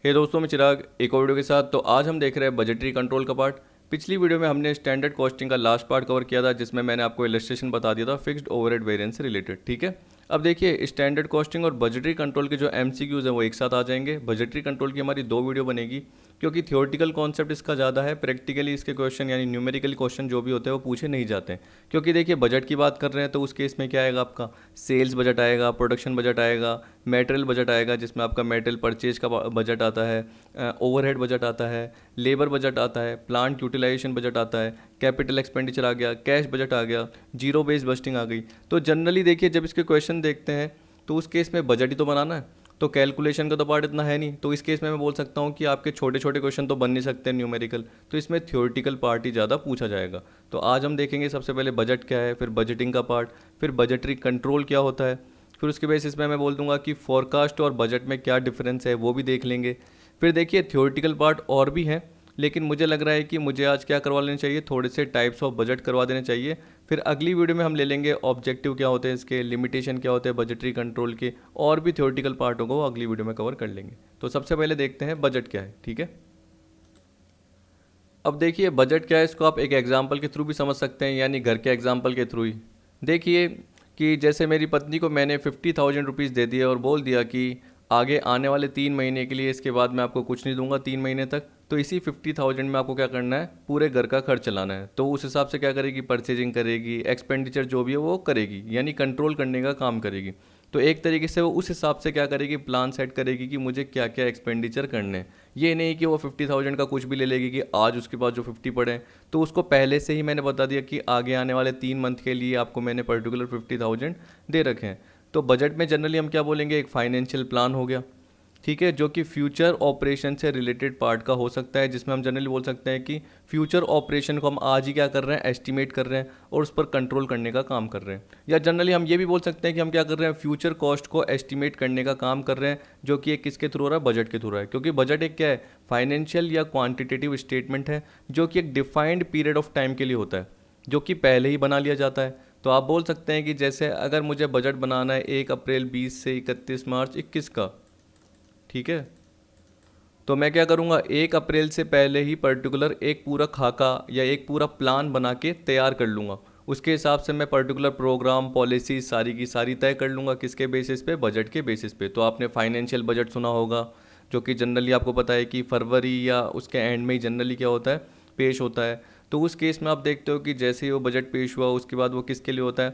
हे दोस्तों, मैं चिराग एक और वीडियो के साथ। तो आज हम देख रहे हैं बजटरी कंट्रोल का पार्ट। पिछली वीडियो में हमने स्टैंडर्ड कॉस्टिंग का लास्ट पार्ट कवर किया था, जिसमें मैंने आपको इलस्ट्रेशन बता दिया था फिक्स्ड ओवरहेड वेरिएंस से रिलेटेड। ठीक है, अब देखिए स्टैंडर्ड कॉस्टिंग और बजटरी कंट्रोल के जो एमसीक्यूज हैं वो एक साथ आ जाएंगे। बजटरी कंट्रोल की हमारी 2 वीडियो बनेगी, क्योंकि थियोरटिकल कॉन्सेप्ट इसका ज़्यादा है, प्रैक्टिकली इसके क्वेश्चन यानी न्यूमेरिकल क्वेश्चन जो भी होते हैं वो पूछे नहीं जाते हैं। क्योंकि देखिए बजट की बात कर रहे हैं तो उस केस में क्या आएगा, आपका सेल्स बजट आएगा, प्रोडक्शन बजट आएगा, मटेरियल बजट आएगा जिसमें आपका मटेरियल परचेज का बजट आता है, ओवरहेड बजट आता है, लेबर बजट आता है, प्लांट यूटिलाइजेशन बजट आता है, कैपिटल एक्सपेंडिचर आ गया, कैश बजट आ गया, जीरो बेस बजटिंग आ गई। तो जनरली देखिए जब इसके क्वेश्चन देखते हैं तो उस केस में बजट ही तो बनाना है, तो कैलकुलेशन का तो पार्ट इतना है नहीं। तो इस केस में मैं बोल सकता हूँ कि आपके छोटे छोटे क्वेश्चन तो बन नहीं सकते न्यूमेरिकल, तो इसमें थ्योरेटिकल पार्ट ही ज़्यादा पूछा जाएगा। तो आज हम देखेंगे सबसे पहले बजट क्या है, फिर बजटिंग का पार्ट, फिर बजटरी कंट्रोल क्या होता है, फिर उसके बेसिस में मैं बोल दूंगा कि फोरकास्ट और बजट में क्या डिफरेंस है वो भी देख लेंगे। फिर देखिए थ्योरेटिकल पार्ट और भी हैं, लेकिन मुझे लग रहा है कि मुझे आज क्या करवा लेना चाहिए, थोड़े से टाइप्स ऑफ बजट करवा देने चाहिए। फिर अगली वीडियो में हम ले लेंगे ऑब्जेक्टिव क्या होते हैं इसके, लिमिटेशन क्या होते हैं बजटरी कंट्रोल के, और भी थ्योरेटिकल पार्ट होगा वो अगली वीडियो में कवर कर लेंगे। तो सबसे पहले देखते हैं बजट क्या है। ठीक है, अब देखिए बजट क्या है, इसको आप एक एग्जाम्पल के थ्रू भी समझ सकते हैं, यानी घर के एग्जाम्पल के थ्रू ही। देखिए कि जैसे मेरी पत्नी को मैंने 50,000 रुपीज़ दे दिया और बोल दिया कि आगे आने वाले 3 महीने के लिए, इसके बाद मैं आपको कुछ नहीं दूंगा 3 महीने तक, तो इसी 50,000 में आपको क्या करना है, पूरे घर का खर्च चलाना है। तो उस हिसाब से क्या करेगी, परचेजिंग करेगी, एक्सपेंडिचर जो भी है वो करेगी, यानी कंट्रोल करने का काम करेगी। तो एक तरीके से वो उस हिसाब से क्या करेगी, प्लान सेट करेगी कि मुझे क्या क्या एक्सपेंडिचर करने हैं। ये नहीं कि वो 50,000 का कुछ भी ले लेगी कि आज उसके पास जो 50 पड़े हैं। तो उसको पहले से ही मैंने बता दिया कि आगे आने वाले 3 मंथ के लिए आपको मैंने पर्टिकुलर 50,000 दे रखे हैं। तो बजट में जनरली हम क्या बोलेंगे, एक फाइनेंशियल प्लान हो गया, ठीक है, जो कि फ्यूचर ऑपरेशन से रिलेटेड पार्ट का हो सकता है, जिसमें हम जनरली बोल सकते हैं कि फ्यूचर ऑपरेशन को हम आज ही क्या कर रहे हैं, एस्टिमेट कर रहे हैं और उस पर कंट्रोल करने का काम कर रहे हैं। या जनरली हम ये भी बोल सकते हैं कि हम क्या कर रहे हैं, फ्यूचर कॉस्ट को एस्टिमेट करने का काम कर रहे हैं, जो कि एक किसके थ्रू हो रहा है, बजट के थ्रू है। क्योंकि बजट एक क्या है, फाइनेंशियल या क्वान्टिटेटिव स्टेटमेंट है, जो कि एक डिफाइंड पीरियड ऑफ टाइम के लिए होता है, जो कि पहले ही बना लिया जाता है। तो आप बोल सकते हैं कि जैसे अगर मुझे बजट बनाना है 1 अप्रैल 20 से 31 मार्च 21 का, ठीक है, तो मैं क्या करूँगा, 1 अप्रैल से पहले ही पर्टिकुलर एक पूरा खाका या एक पूरा प्लान बना के तैयार कर लूँगा। उसके हिसाब से मैं पर्टिकुलर प्रोग्राम पॉलिसी सारी की सारी तय कर लूँगा, किसके बेसिस पे, बजट के बेसिस पे। तो आपने फाइनेंशियल बजट सुना होगा, जो कि जनरली आपको पता है कि फरवरी या उसके एंड में ही जनरली क्या होता है, पेश होता है। तो उस केस में आप देखते हो कि जैसे ही वो बजट पेश हुआ उसके बाद वो किसके लिए होता है,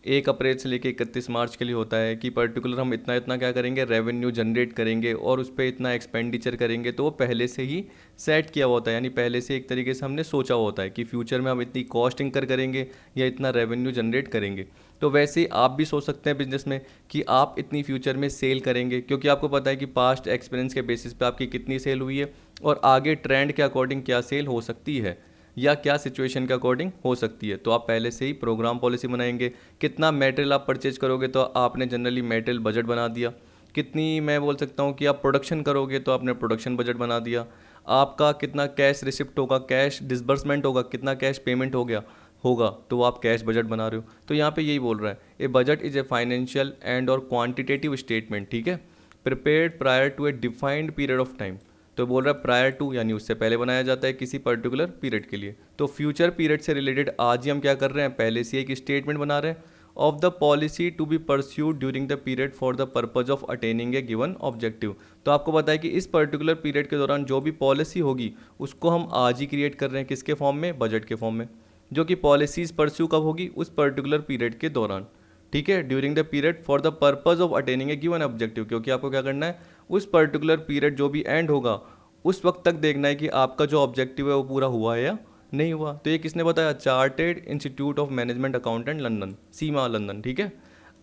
1 अप्रैल से लेकर 31 मार्च के लिए होता है कि पर्टिकुलर हम इतना इतना क्या करेंगे, रेवेन्यू जनरेट करेंगे और उस पर इतना एक्सपेंडिचर करेंगे। तो वो पहले से ही सेट किया हुआ होता है, यानी पहले से एक तरीके से हमने सोचा हुआ होता है कि फ्यूचर में हम इतनी कॉस्ट इंकर करेंगे या इतना रेवेन्यू जनरेट करेंगे। तो वैसे ही आप भी सोच सकते हैं बिजनेस में कि आप इतनी फ्यूचर में सेल करेंगे, क्योंकि आपको पता है कि पास्ट एक्सपीरियंस के बेसिस पे आपकी कितनी सेल हुई है और आगे ट्रेंड के अकॉर्डिंग क्या सेल हो सकती है या क्या सिचुएशन के अकॉर्डिंग हो सकती है। तो आप पहले से ही प्रोग्राम पॉलिसी बनाएंगे। कितना मटेरियल आप परचेज करोगे तो आपने जनरली मटेरियल बजट बना दिया। कितनी मैं बोल सकता हूँ कि आप प्रोडक्शन करोगे तो आपने प्रोडक्शन बजट बना दिया। आपका कितना कैश रिसिप्ट होगा, कैश डिसबर्समेंट होगा, कितना कैश पेमेंट हो गया होगा, तो आप कैश बजट बना रहे हो। तो यहाँ पे यही बोल रहा है, a budget is a financial and और क्वांटिटेटिव स्टेटमेंट, ठीक है, prepared prior to a defined period of time. तो बोल रहा है प्रायर टू, यानी उससे पहले बनाया जाता है किसी पर्टिकुलर पीरियड के लिए। तो फ्यूचर पीरियड से रिलेटेड आज ही हम क्या कर रहे हैं, पहले से एक स्टेटमेंट बना रहे हैं of the policy to be pursued during the period for the purpose of attaining a given objective. तो आपको पता है कि इस पर्टिकुलर पीरियड के दौरान जो भी पॉलिसी होगी उसको हम आज ही क्रिएट कर रहे हैं, किसके फॉर्म में, बजट के फॉर्म में, जो कि पॉलिसीज परस्यू कब होगी, उस पर्टिकुलर पीरियड के दौरान, ठीक है, during the period for the purpose of attaining a given objective. क्योंकि आपको क्या करना है, उस पर्टिकुलर पीरियड जो भी एंड होगा उस वक्त तक देखना है कि आपका जो ऑब्जेक्टिव है वो पूरा हुआ है या नहीं हुआ। तो ये किसने बताया, chartered Institute of Management accountant London, Seema London, ठीक है।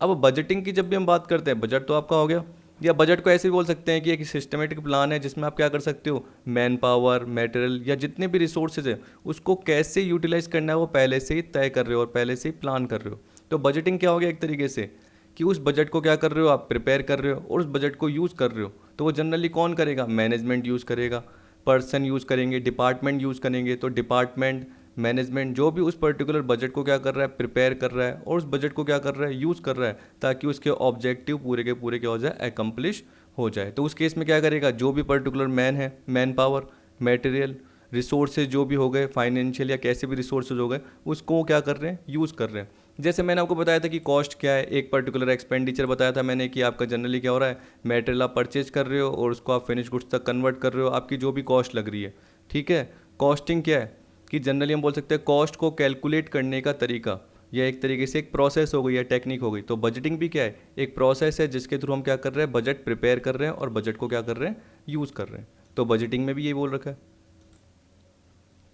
अब बजटिंग की जब भी हम बात करते हैं, बजट तो आपका हो गया, या बजट को ऐसे भी बोल सकते हैं कि एक सिस्टमेटिक प्लान है जिसमें आप क्या कर सकते हो, मैन पावर, मटेरियल या जितने भी रिसोर्सेज है उसको कैसे यूटिलाइज करना है वो पहले से ही तय कर रहे हो और पहले से ही प्लान कर रहे हो। तो बजटिंग क्या हो गया, एक तरीके से कि उस बजट को क्या कर रहे हो, आप प्रिपेयर कर रहे हो और उस बजट को यूज़ कर रहे हो। तो वो जनरली कौन करेगा, मैनेजमेंट यूज़ करेगा, पर्सन यूज़ करेंगे, डिपार्टमेंट यूज़ करेंगे। तो डिपार्टमेंट, मैनेजमेंट जो भी उस पर्टिकुलर बजट को क्या कर रहा है, प्रिपेयर कर रहा है और उस बजट को क्या कर रहा है, यूज़ कर रहा है, ताकि उसके ऑब्जेक्टिव पूरे के पूरे क्या हो जाए, एकम्प्लिश हो जाए। तो उस केस में क्या करेगा, जो भी पर्टिकुलर मैन है, मैन पावर, मटेरियल, रिसोर्सेज जो भी हो गए, फाइनेंशियल या कैसे भी रिसोर्सेज हो गए, उसको वो क्या कर रहे हैं, यूज़ कर रहे हैं। जैसे मैंने आपको बताया था कि कॉस्ट क्या है, एक पर्टिकुलर एक्सपेंडिचर बताया था मैंने कि आपका जनरली क्या हो रहा है, मटेरियल आप परचेज कर रहे हो और उसको आप फिनिश गुड्स तक कन्वर्ट कर रहे हो, आपकी जो भी कॉस्ट लग रही है, ठीक है। कॉस्टिंग क्या है कि जनरली हम बोल सकते हैं कॉस्ट को कैलकुलेट करने का तरीका, या एक तरीके से एक प्रोसेस हो गई या टेक्निक हो गई। तो बजटिंग भी क्या है, एक प्रोसेस है जिसके थ्रू हम क्या कर रहे हैं, बजट प्रिपेयर कर रहे हैं और बजट को क्या कर रहे हैं, यूज़ कर रहे हैं। तो बजटिंग में भी यही बोल रखा है।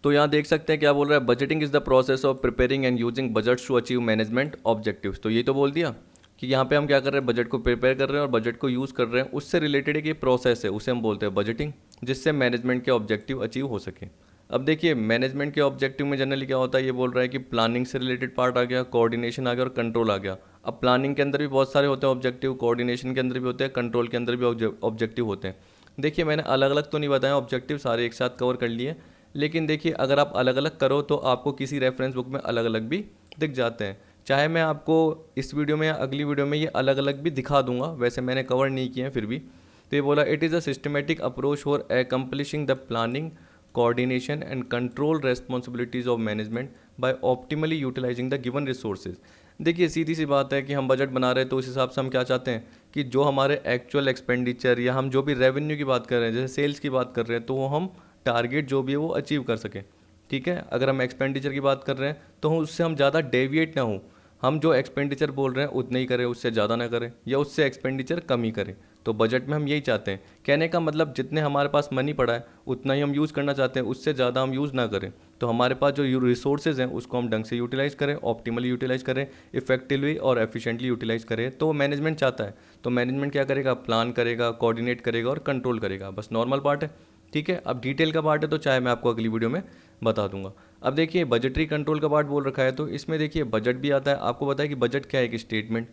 तो यहाँ देख सकते हैं क्या बोल रहा है, budgeting is the process of preparing and using budgets to achieve management objectives. तो ये तो बोल दिया कि यहाँ पे हम क्या कर रहे हैं, बजट को प्रिपेयर कर रहे हैं और बजट को यूज़ कर रहे हैं, उससे रिलेटेड एक ये प्रोसेस है, उसे हम बोलते हैं बजटिंग, जिससे मैनेजमेंट के ऑब्जेक्टिव अचीव हो सके। अब देखिए मैनेजमेंट के ऑब्जेक्टिव में जनरली क्या होता है, ये बोल रहा है कि प्लानिंग से रिलेटेड पार्ट आ गया, कोऑर्डिनेशन आ गया और कंट्रोल आ गया। अब प्लानिंग के अंदर भी बहुत सारे होते हैं ऑब्जेक्टिव, कोऑर्डिनेशन के अंदर भी होते हैं, कंट्रोल के अंदर भी ऑब्जेक्टिव होते हैं। देखिए मैंने अलग अलग तो नहीं बताया ऑब्जेक्टिव, सारे एक साथ कवर कर लिए, लेकिन देखिए अगर आप अलग अलग करो तो आपको किसी रेफरेंस बुक में अलग अलग भी दिख जाते हैं। चाहे मैं आपको इस वीडियो में या अगली वीडियो में ये अलग अलग भी दिखा दूंगा, वैसे मैंने कवर नहीं किए हैं फिर भी। तो ये बोला it is a systematic approach for accomplishing the planning, coordination and control responsibilities of management by optimally utilizing the given resources। देखिए सीधी सी बात है कि हम बजट बना रहे हैं तो उस हिसाब से हम क्या चाहते हैं कि जो हमारे एक्चुअल एक्सपेंडिचर या हम जो भी रेवेन्यू की बात कर रहे हैं, जैसे सेल्स की बात कर रहे हैं, तो वो हम टारगेट जो भी है वो अचीव कर सकें। ठीक है, अगर हम एक्सपेंडिचर की बात कर रहे हैं तो उससे हम ज़्यादा डेविएट ना हो, हम जो एक्सपेंडिचर बोल रहे हैं उतना ही करें, उससे ज़्यादा ना करें या उससे एक्सपेंडिचर कम ही करें। तो बजट में हम यही चाहते हैं, कहने का मतलब जितने हमारे पास मनी पड़ा है उतना ही हम यूज़ करना चाहते हैं, उससे ज़्यादा हम यूज़ ना करें। तो हमारे पास जो रिसोर्सेज हैं उसको हम ढंग से यूटिलाइज़ करें, ऑप्टिमली यूटिलाइज़ करें, इफेक्टिवली और एफिशिएंटली यूटिलाइज़ करें। तो मैनेजमेंट चाहता है। तो मैनेजमेंट क्या करेगा, प्लान करेगा, कोऑर्डिनेट करेगा और कंट्रोल करेगा। बस नॉर्मल पार्ट है। ठीक है, अब डिटेल का पार्ट है तो चाहे मैं आपको अगली वीडियो में बता दूंगा। अब देखिए बजटरी कंट्रोल का पार्ट बोल रखा है, तो इसमें देखिए बजट भी आता है। आपको पता है कि बजट क्या है, एक स्टेटमेंट।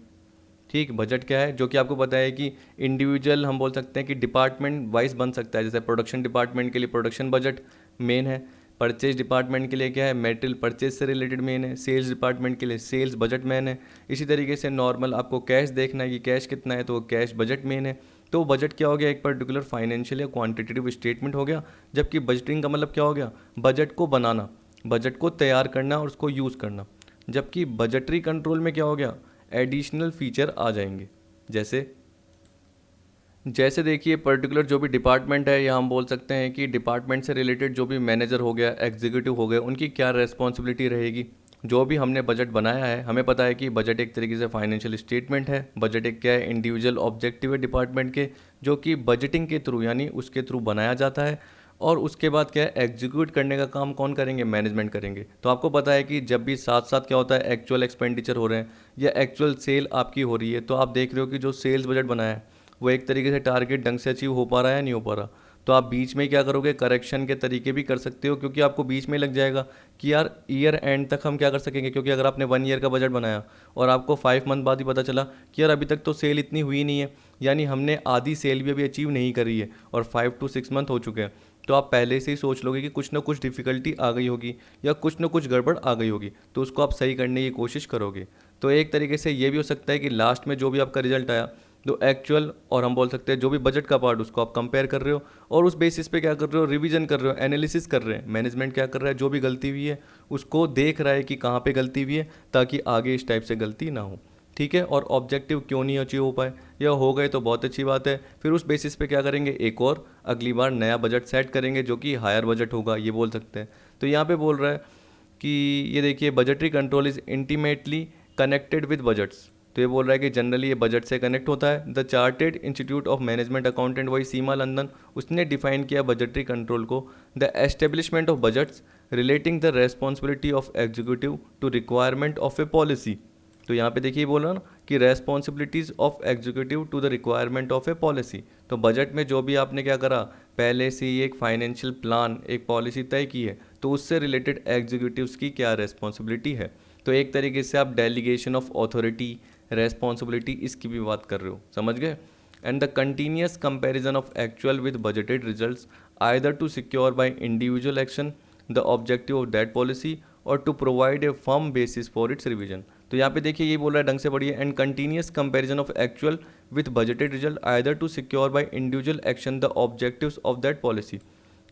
ठीक, बजट क्या है, जो कि आपको पता है कि इंडिविजुअल हम बोल सकते हैं कि डिपार्टमेंट वाइज बन सकता है। जैसे प्रोडक्शन डिपार्टमेंट के लिए प्रोडक्शन बजट मेन है, परचेज डिपार्टमेंट के लिए क्या है, मटेरियल परचेज से रिलेटेड मेन है, सेल्स डिपार्टमेंट के लिए सेल्स बजट मेन है। इसी तरीके से नॉर्मल आपको कैश देखना है कि कैश कितना है, तो कैश बजट मेन है। तो बजट क्या हो गया, एक पर्टिकुलर फाइनेंशियल या क्वांटिटेटिव स्टेटमेंट हो गया। जबकि बजटिंग का मतलब क्या हो गया, बजट को बनाना, बजट को तैयार करना और उसको यूज़ करना। जबकि बजटरी कंट्रोल में क्या हो गया, एडिशनल फीचर आ जाएंगे। जैसे जैसे देखिए पर्टिकुलर जो भी डिपार्टमेंट है, या हम बोल सकते हैं कि डिपार्टमेंट से रिलेटेड जो भी मैनेजर हो गया, एग्जीक्यूटिव हो गए, उनकी क्या रेस्पॉन्सिबिलिटी रहेगी। जो भी हमने बजट बनाया है, हमें पता है कि बजट एक तरीके से फाइनेंशियल स्टेटमेंट है। बजट एक क्या है, इंडिविजुअल ऑब्जेक्टिव है डिपार्टमेंट के, जो कि बजटिंग के थ्रू यानी उसके थ्रू बनाया जाता है। और उसके बाद क्या है, एग्जीक्यूट करने का काम कौन करेंगे, मैनेजमेंट करेंगे। तो आपको पता है कि जब भी साथ साथ क्या होता है, एक्चुअल एक्सपेंडिचर हो रहे हैं या एक्चुअल सेल आपकी हो रही है, तो आप देख रहे हो कि जो सेल्स बजट बनाया है वो एक तरीके से टारगेट ढंग से अचीव हो पा रहा है या नहीं हो पा रहा। तो आप बीच में क्या करोगे, करेक्शन के तरीके भी कर सकते हो, क्योंकि आपको बीच में लग जाएगा कि यार ईयर एंड तक हम क्या कर सकेंगे। क्योंकि अगर आपने 1 ईयर का बजट बनाया और आपको 5 मंथ बाद ही पता चला कि यार अभी तक तो सेल इतनी हुई नहीं है, यानी हमने आधी सेल भी अभी अचीव नहीं करी है और 5 to 6 मंथ हो चुके हैं, तो आप पहले से ही सोच लोगे कि कुछ ना कुछ डिफ़िकल्टी आ गई होगी या कुछ ना कुछ गड़बड़ आ गई होगी, तो उसको आप सही करने की कोशिश करोगे। तो एक तरीके से ये भी हो सकता है कि लास्ट में जो भी आपका रिजल्ट आया, तो एक्चुअल और हम बोल सकते हैं जो भी बजट का पार्ट, उसको आप कंपेयर कर रहे हो और उस बेसिस पे क्या कर रहे हो, रिवीजन कर रहे हो, एनालिसिस कर रहे हैं। मैनेजमेंट क्या कर रहा है, जो भी गलती हुई है उसको देख रहा है कि कहाँ पे गलती हुई है, ताकि आगे इस टाइप से गलती ना हो। ठीक है, और ऑब्जेक्टिव क्यों नहीं अचीव हो पाए या हो गए तो बहुत अच्छी बात है। फिर उस बेसिस पे क्या करेंगे, एक और अगली बार नया बजट सेट करेंगे जो कि हायर बजट होगा, ये बोल सकते हैं। तो यहाँ पे बोल रहा है कि ये देखिए budgetary control is intimately connected with budgets. तो ये बोल रहा है कि जनरली ये बजट से कनेक्ट होता है। The Chartered Institute of Management Accountant, वही सीमा लंदन, उसने डिफाइन किया बजटरी कंट्रोल को, the establishment of budgets relating the responsibility of executive to requirement of a policy. तो यहाँ पे देखिए बोल रहा ना कि responsibilities of executive to the requirement of a policy. तो बजट में जो भी आपने क्या करा, पहले से ही एक फाइनेंशियल प्लान, एक पॉलिसी तय की है, तो उससे रिलेटेड एग्जीक्यूटिव्स की क्या रेस्पॉन्सिबिलिटी है। तो एक तरीके से आप डेलीगेशन ऑफ अथॉरिटी, रेस्पॉन्सिबिलिटी, इसकी भी बात कर रहे हो, समझ गए। And the continuous comparison of actual with budgeted results, either to secure by individual action the objective of that policy और to provide a firm basis for its revision. तो यहाँ पे देखिए ये बोल रहा है, ढंग से पढ़िए, and continuous comparison of actual with budgeted result either to secure by individual action the objectives of that policy,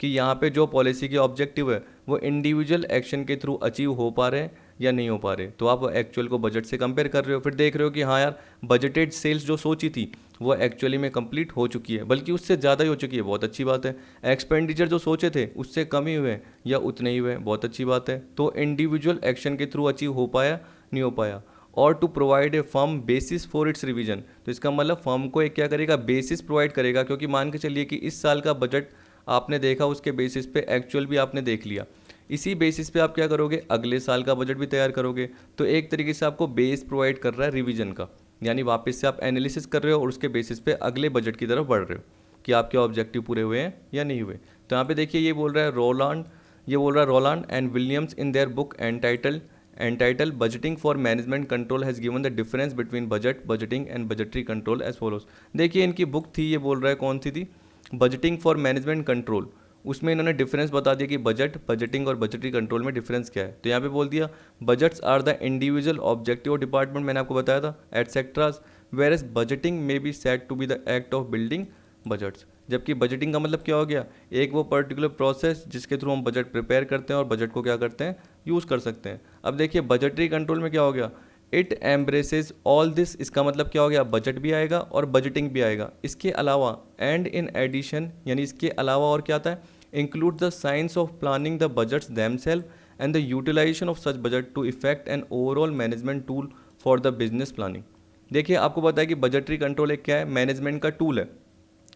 कि यहाँ पे जो पॉलिसी के ऑब्जेक्टिव है वो इंडिविजुअल एक्शन के थ्रू अचीव हो पा रहे हैं या नहीं हो पा रहे। तो आप एक्चुअल को बजट से कंपेयर कर रहे हो, फिर देख रहे हो कि हाँ यार बजटेड सेल्स जो सोची थी वो एक्चुअली में कंप्लीट हो चुकी है, बल्कि उससे ज़्यादा ही हो चुकी है, बहुत अच्छी बात है। एक्सपेंडिचर जो सोचे थे उससे कम ही हुए या उतने ही हुए, बहुत अच्छी बात है। तो इंडिविजुअल एक्शन के थ्रू अचीव हो पाया, नहीं हो पाया। और to provide a firm basis for its revision, तो इसका मतलब फर्म को एक क्या करेगा, बेसिस प्रोवाइड करेगा, क्योंकि मान के चलिए कि इस साल का बजट आपने देखा, उसके बेसिस पे एक्चुअल भी आपने देख लिया, इसी बेसिस पे आप क्या करोगे, अगले साल का बजट भी तैयार करोगे। तो एक तरीके से आपको बेस प्रोवाइड कर रहा है रिवीजन का, यानी वापस से आप एनालिसिस कर रहे हो और उसके बेसिस पे अगले बजट की तरफ बढ़ रहे हो कि आपके ऑब्जेक्टिव पूरे हुए हैं या नहीं हुए। तो यहाँ पे देखिए ये बोल रहा है Rowland and Williams in their book entitled budgeting for management control has given the difference between budgeting and budgetary control as follows. देखिए इनकी बुक थी, ये बोल रहा है कौन सी थी, बजटिंग फॉर मैनेजमेंट कंट्रोल, उसमें इन्होंने डिफरेंस बता दिया कि बजटिंग और बजटरी कंट्रोल में डिफरेंस क्या है। तो यहाँ पे बोल दिया budgets are the individual objective department, मैंने आपको बताया था, etceteras, whereas budgeting may be said to be the act of building budgets. जबकि बजटिंग का मतलब क्या हो गया, एक वो पर्टिकुलर प्रोसेस जिसके थ्रू हम बजट प्रिपेयर करते हैं और बजट को क्या करते हैं, यूज़ कर सकते हैं। अब देखिए बजटरी कंट्रोल में क्या हो गया, इट एम्ब्रेसेस ऑल दिस, इसका मतलब क्या हो गया, बजट भी आएगा और बजटिंग भी आएगा। इसके अलावा एंड इन एडिशन, यानी इसके अलावा और क्या आता है, include the science of planning the budgets themselves and the utilisation of such budget to effect an overall management tool for the business planning. देखिए आपको पता है कि बजटरी कंट्रोल एक क्या है, मैनेजमेंट का टूल है,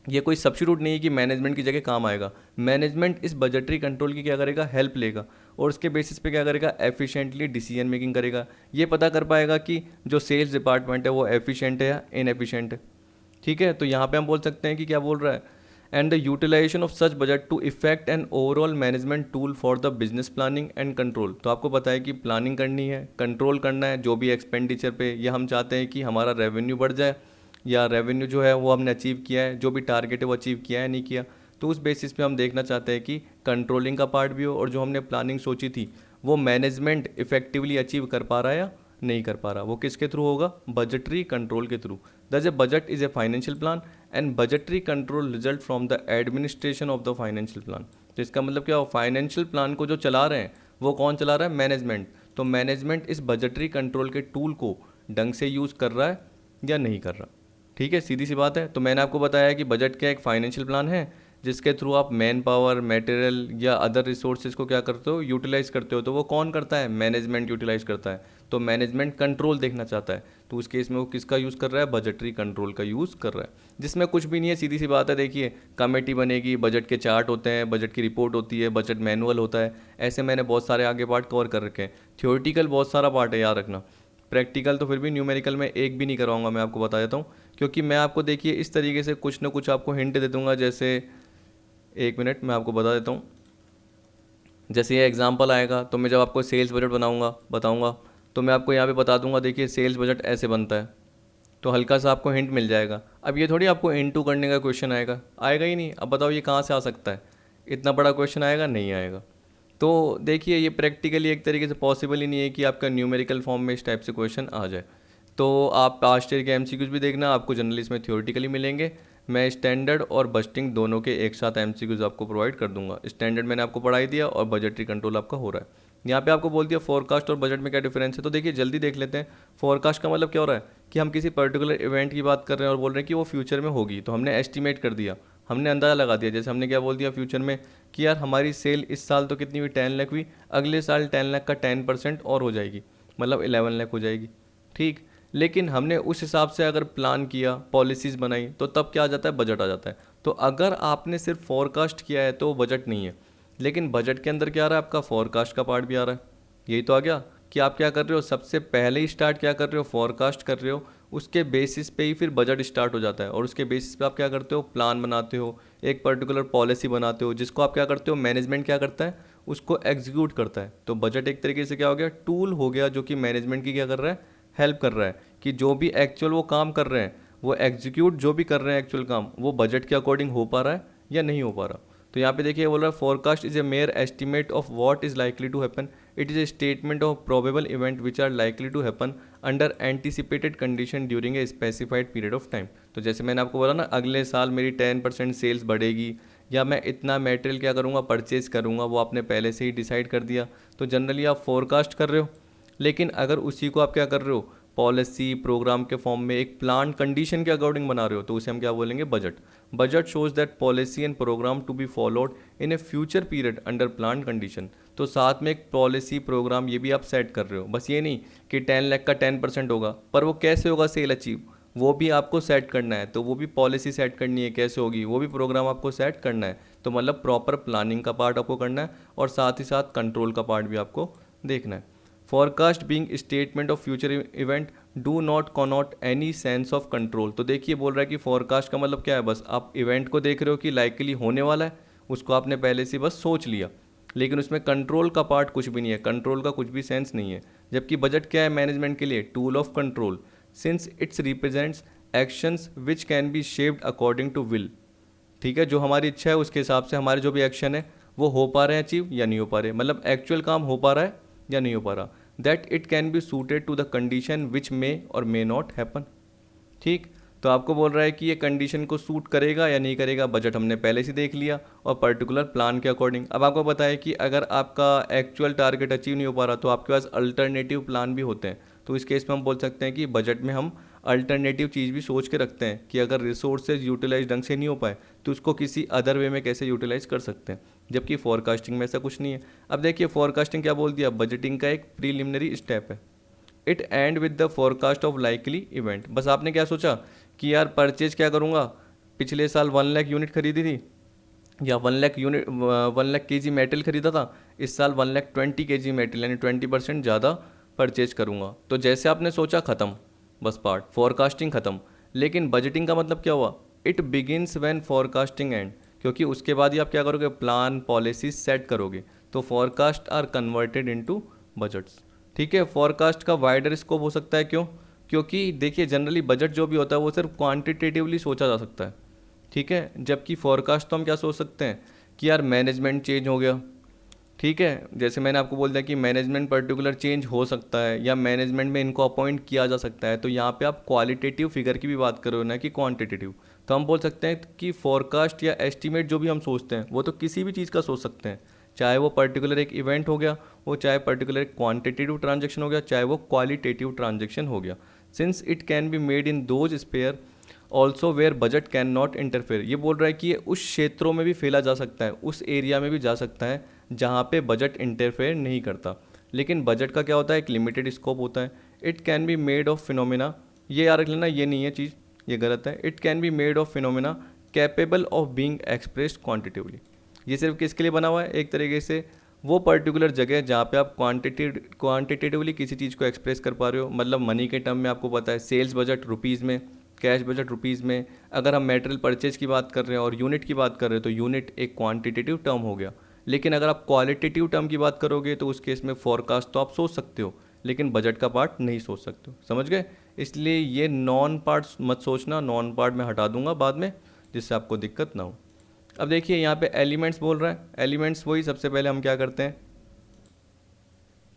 ये कोई सब्स्टिट्यूट नहीं है कि मैनेजमेंट की जगह काम आएगा। मैनेजमेंट इस बजटरी कंट्रोल की क्या करेगा, हेल्प लेगा और उसके बेसिस पे क्या करेगा, एफिशिएंटली डिसीजन मेकिंग करेगा। ये पता कर पाएगा कि जो सेल्स डिपार्टमेंट है वो एफिशिएंट है या इनएफिशिएंट है। ठीक है, तो यहाँ पे हम बोल सकते हैं कि क्या बोल रहा है, and the utilisation of such budget to effect an overall management tool for the business planning and control. तो आपको पता है कि प्लानिंग करनी है, कंट्रोल करना है जो भी एक्सपेंडिचर पे, या हम चाहते हैं कि हमारा रेवेन्यू बढ़ जाए या रेवेन्यू जो है वो हमने अचीव किया है, जो भी टारगेट है वो अचीव किया है नहीं किया। तो उस बेसिस पे हम देखना चाहते हैं कि कंट्रोलिंग का पार्ट भी हो और जो हमने प्लानिंग सोची थी वो मैनेजमेंट इफेक्टिवली अचीव कर पा रहा है या नहीं कर पा रहा। वो किसके थ्रू होगा, बजटरी कंट्रोल के through. Thus a budget is a financial plan and budgetary control result from the administration of the financial plan. तो इसका मतलब क्या हो, फाइनेंशियल प्लान को जो चला रहे हैं वो कौन चला रहा है, मैनेजमेंट। तो मैनेजमेंट इस बजटरी कंट्रोल के टूल को ढंग से यूज़ कर रहा है या नहीं कर रहा। ठीक है, सीधी सी बात है। तो मैंने आपको बताया कि बजट क्या एक फाइनेंशियल प्लान है जिसके थ्रू आप मैन पावर, मटेरियल या अदर रिसोर्सेज को क्या करते हो, यूटिलाइज करते हो। तो वो कौन करता है, मैनेजमेंट यूटिलाइज करता है। तो मैनेजमेंट कंट्रोल देखना चाहता है, तो उस केस में वो किसका यूज़ कर रहा है, बजटरी कंट्रोल का यूज़ कर रहा है, जिसमें कुछ भी नहीं है, सीधी सी बात है। देखिए कमेटी बनेगी, बजट के चार्ट होते हैं, बजट की रिपोर्ट होती है, बजट मैनुअल होता है, ऐसे मैंने बहुत सारे आगे पार्ट कवर कर रखे हैं। थ्योरेटिकल बहुत सारा पार्ट है, याद रखना। प्रैक्टिकल तो फिर भी न्यूमेरिकल में एक भी नहीं करवाऊंगा, मैं आपको बता देता हूँ, क्योंकि मैं आपको देखिए इस तरीके से कुछ ना कुछ आपको हिंट दे दूंगा। जैसे एक मिनट मैं आपको बता देता हूँ, जैसे ये एग्जांपल आएगा तो मैं जब आपको सेल्स बजट बताऊंगा तो मैं आपको यहाँ पे बता दूंगा, देखिए सेल्स बजट ऐसे बनता है, तो हल्का सा आपको हिंट मिल जाएगा। अब ये थोड़ी आपको इनटू करने का क्वेश्चन आएगा ही नहीं। अब बताओ ये कहाँ से आ सकता है, इतना बड़ा क्वेश्चन आएगा नहीं आएगा। तो देखिए ये प्रैक्टिकली एक तरीके से पॉसिबल ही नहीं है कि आपका न्यूमेरिकल फॉर्म में इस टाइप से क्वेश्चन आ जाए। तो आप लास्ट ईयर के एमसीक्यूज भी देखना, आपको जनरली इसमें थ्योरेटिकली मिलेंगे। मैं स्टैंडर्ड और बजटिंग दोनों के एक साथ एमसीक्यूज आपको प्रोवाइड कर दूंगा। स्टैंडर्ड मैंने आपको पढ़ाई दिया और बजटरी कंट्रोल आपका हो रहा है। यहाँ पे आपको बोल दिया फोरकास्ट और बजट में क्या डिफरेंस है। तो देखिए जल्दी देख लेते हैं। फोरकास्ट का मतलब क्या हो रहा है कि हम किसी पर्टिकुलर इवेंट की बात कर रहे हैं और बोल रहे हैं कि वो फ्यूचर में होगी, तो हमने एस्टिमेट कर दिया, हमने अंदाज़ा लगा दिया। जैसे हमने क्या बोल दिया फ्यूचर में कि यार हमारी सेल इस साल तो कितनी हुई, 10 लाख हुई, अगले साल 10 लाख का 10% और हो जाएगी, मतलब 11 लाख हो जाएगी। ठीक, लेकिन हमने उस हिसाब से अगर प्लान किया, पॉलिसीज़ बनाई, तो तब क्या आ जाता है, बजट आ जाता है। तो अगर आपने सिर्फ फोरकास्ट किया है तो बजट नहीं है, लेकिन बजट के अंदर क्या आ रहा है, आपका फोरकास्ट का पार्ट भी आ रहा है। यही तो आ गया कि आप क्या कर रहे हो, सबसे पहले ही स्टार्ट क्या कर रहे हो, फोरकास्ट कर रहे हो, उसके बेसिस पे ही फिर बजट स्टार्ट हो जाता है और उसके बेसिस पे आप क्या करते हो, प्लान बनाते हो, एक पर्टिकुलर पॉलिसी बनाते हो, जिसको आप क्या करते हो, मैनेजमेंट क्या करता है, उसको एग्जीक्यूट करता है। तो बजट एक तरीके से क्या हो गया, टूल हो गया जो कि मैनेजमेंट की क्या कर रहा है, हेल्प कर रहा है कि जो भी एक्चुअल वो काम कर रहे हैं, वो एग्जीक्यूट जो भी कर रहे हैं एक्चुअल काम, वो बजट के अकॉर्डिंग हो पा रहा है या नहीं हो पा रहा। तो यहाँ पे देखिए बोल रहा है forecast is a mere estimate of what is likely to happen, it is a statement of probable event which are likely to happen under anticipated condition during a specified period of time. तो जैसे मैंने आपको बोला ना, अगले साल मेरी 10% sales बढ़ेगी, या मैं इतना मटेरियल क्या करूँगा, परचेज करूँगा, वो आपने पहले से ही डिसाइड कर दिया, तो जनरली आप फोरकास्ट कर रहे हो। लेकिन अगर उसी को आप क्या कर रहे हो, पॉलिसी प्रोग्राम के फॉर्म में एक प्लान कंडीशन के अकॉर्डिंग बना रहे हो, तो उसे हम क्या बोलेंगे, budget. Budget shows that policy and programme to be followed in a future period under plan condition. तो साथ में एक पॉलिसी प्रोग्राम ये भी आप सेट कर रहे हो, बस ये नहीं कि 10 लाख का 10% होगा, पर वो कैसे होगा सेल अचीव, वो भी आपको सेट करना है। तो वो भी पॉलिसी सेट करनी है, कैसे होगी, वो भी प्रोग्राम आपको सेट करना है। तो मतलब प्रॉपर प्लानिंग का पार्ट आपको करना है, और साथ ही साथ कंट्रोल का पार्ट भी आपको देखना है। Forecast being statement of future event do not connote any sense of control. तो देखिए बोल रहा है कि फोरकास्ट का मतलब क्या है, बस आप इवेंट को देख रहे हो कि लाइकली होने वाला है, उसको आपने पहले से बस सोच लिया, लेकिन उसमें कंट्रोल का पार्ट कुछ भी नहीं है, कंट्रोल का कुछ भी सेंस नहीं है। जबकि बजट क्या है मैनेजमेंट के लिए, tool of control, since its represents actions which can be shaped according to will. ठीक है, जो हमारी इच्छा है उसके हिसाब से हमारे जो भी एक्शन है वो हो पा रहे हैं अचीव या नहीं हो पा रहे, मतलब एक्चुअल काम हो पा रहा है या नहीं हो पा रहा, that it can be suited to the condition which may और मे नॉट हैपन। ठीक, तो आपको बोल रहा है कि ये कंडीशन को सूट करेगा या नहीं करेगा, बजट हमने पहले से देख लिया, और पर्टिकुलर प्लान के अकॉर्डिंग। अब आपको पता है कि अगर आपका एक्चुअल टारगेट अचीव नहीं हो पा रहा, तो आपके पास अल्टरनेटिव प्लान भी होते हैं। तो इस केस में हम बोल सकते हैं कि बजट में हम अल्टरनेटिव चीज़ भी सोच के रखते हैं कि अगर रिसोर्सेज यूटिलाइज ढंग से नहीं हो पाए तो उसको किसी अदर वे में कैसे यूटिलाइज कर सकते हैं, जबकि फोरकास्टिंग में ऐसा कुछ नहीं है। अब देखिए फोरकास्टिंग क्या बोल दिया, बजटिंग का एक प्रीलिमिनरी स्टेप है। It and with the forecast of likely event. बस आपने क्या सोचा कि यार परचेज क्या करूँगा, पिछले साल 1 लाख यूनिट खरीदी थी, या 1 लाख केजी मेटल खरीदा था, इस साल 120 केजी मेटल यानी 20% ज़्यादा परचेज करूँगा। तो जैसे आपने सोचा ख़त्म, बस पार्ट फोरकास्टिंग ख़त्म। लेकिन बजटिंग का मतलब क्या हुआ, it begins when forecasting and, क्योंकि उसके बाद ही आप क्या करोगे, प्लान पॉलिसी सेट करोगे। तो forecast are converted into budgets. ठीक है, फोरकास्ट का वाइडर स्कोप हो सकता है, क्यों, क्योंकि देखिए जनरली बजट जो भी होता है वो सिर्फ क्वांटिटेटिवली सोचा जा सकता है। ठीक है, जबकि फोरकास्ट तो हम क्या सोच सकते हैं कि यार मैनेजमेंट चेंज हो गया, ठीक है, जैसे मैंने आपको बोल दिया कि मैनेजमेंट पर्टिकुलर चेंज हो सकता है, या मैनेजमेंट में इनको अपॉइंट किया जा सकता है। तो यहाँ पे आप क्वालिटेटिव फिगर की भी बात करो ना कि क्वांटिटेटिव। तो हम बोल सकते हैं कि फोरकास्ट या एस्टिमेट जो भी हम सोचते हैं वो तो किसी भी चीज़ का सोच सकते हैं, चाहे वो पर्टिकुलर एक इवेंट हो गया, वो चाहे पर्टिकुलर एक क्वान्टिटेटिव ट्रांजेक्शन हो गया, चाहे वो क्वालिटेटिव ट्रांजेक्शन हो गया, since it can be made in those spare also where budget can not interfere. ये बोल रहा है कि ये उस क्षेत्रों में भी फैला जा सकता है, उस एरिया में भी जा सकता है जहाँ पे बजट इंटरफेयर नहीं करता। लेकिन बजट का क्या होता है, एक लिमिटेड स्कोप होता है। It can be made of phenomena, ये याद रख लेना, ये नहीं है चीज़, ये गलत है। It can be made of phenomena capable of being expressed quantitatively. ये सिर्फ किसके लिए बना हुआ है, एक तरीके से वो पर्टिकुलर जगह जहाँ पे आप क्वांटिटेटिवली किसी चीज़ को एक्सप्रेस कर पा रहे हो। मतलब मनी के टर्म में आपको पता है, सेल्स बजट रुपीज़ में, कैश बजट रुपीज़ में। अगर हम मटेरियल परचेज की बात कर रहे हैं और यूनिट की बात कर रहे हैं तो यूनिट एक क्वांटिटेटिव टर्म हो गया। लेकिन अगर आप क्वालिटेटिव टर्म की बात करोगे तो उस केस में फोरकास्ट तो आप सोच सकते हो, लेकिन बजट का पार्ट नहीं सोच सकते हो, समझ गए। इसलिए ये नॉन पार्ट मत सोचना, नॉन पार्ट मैं हटा दूंगा बाद में, जिससे आपको दिक्कत ना हो। अब देखिए यहाँ पे एलिमेंट्स बोल रहा है, एलिमेंट्स वही सबसे पहले हम क्या करते हैं,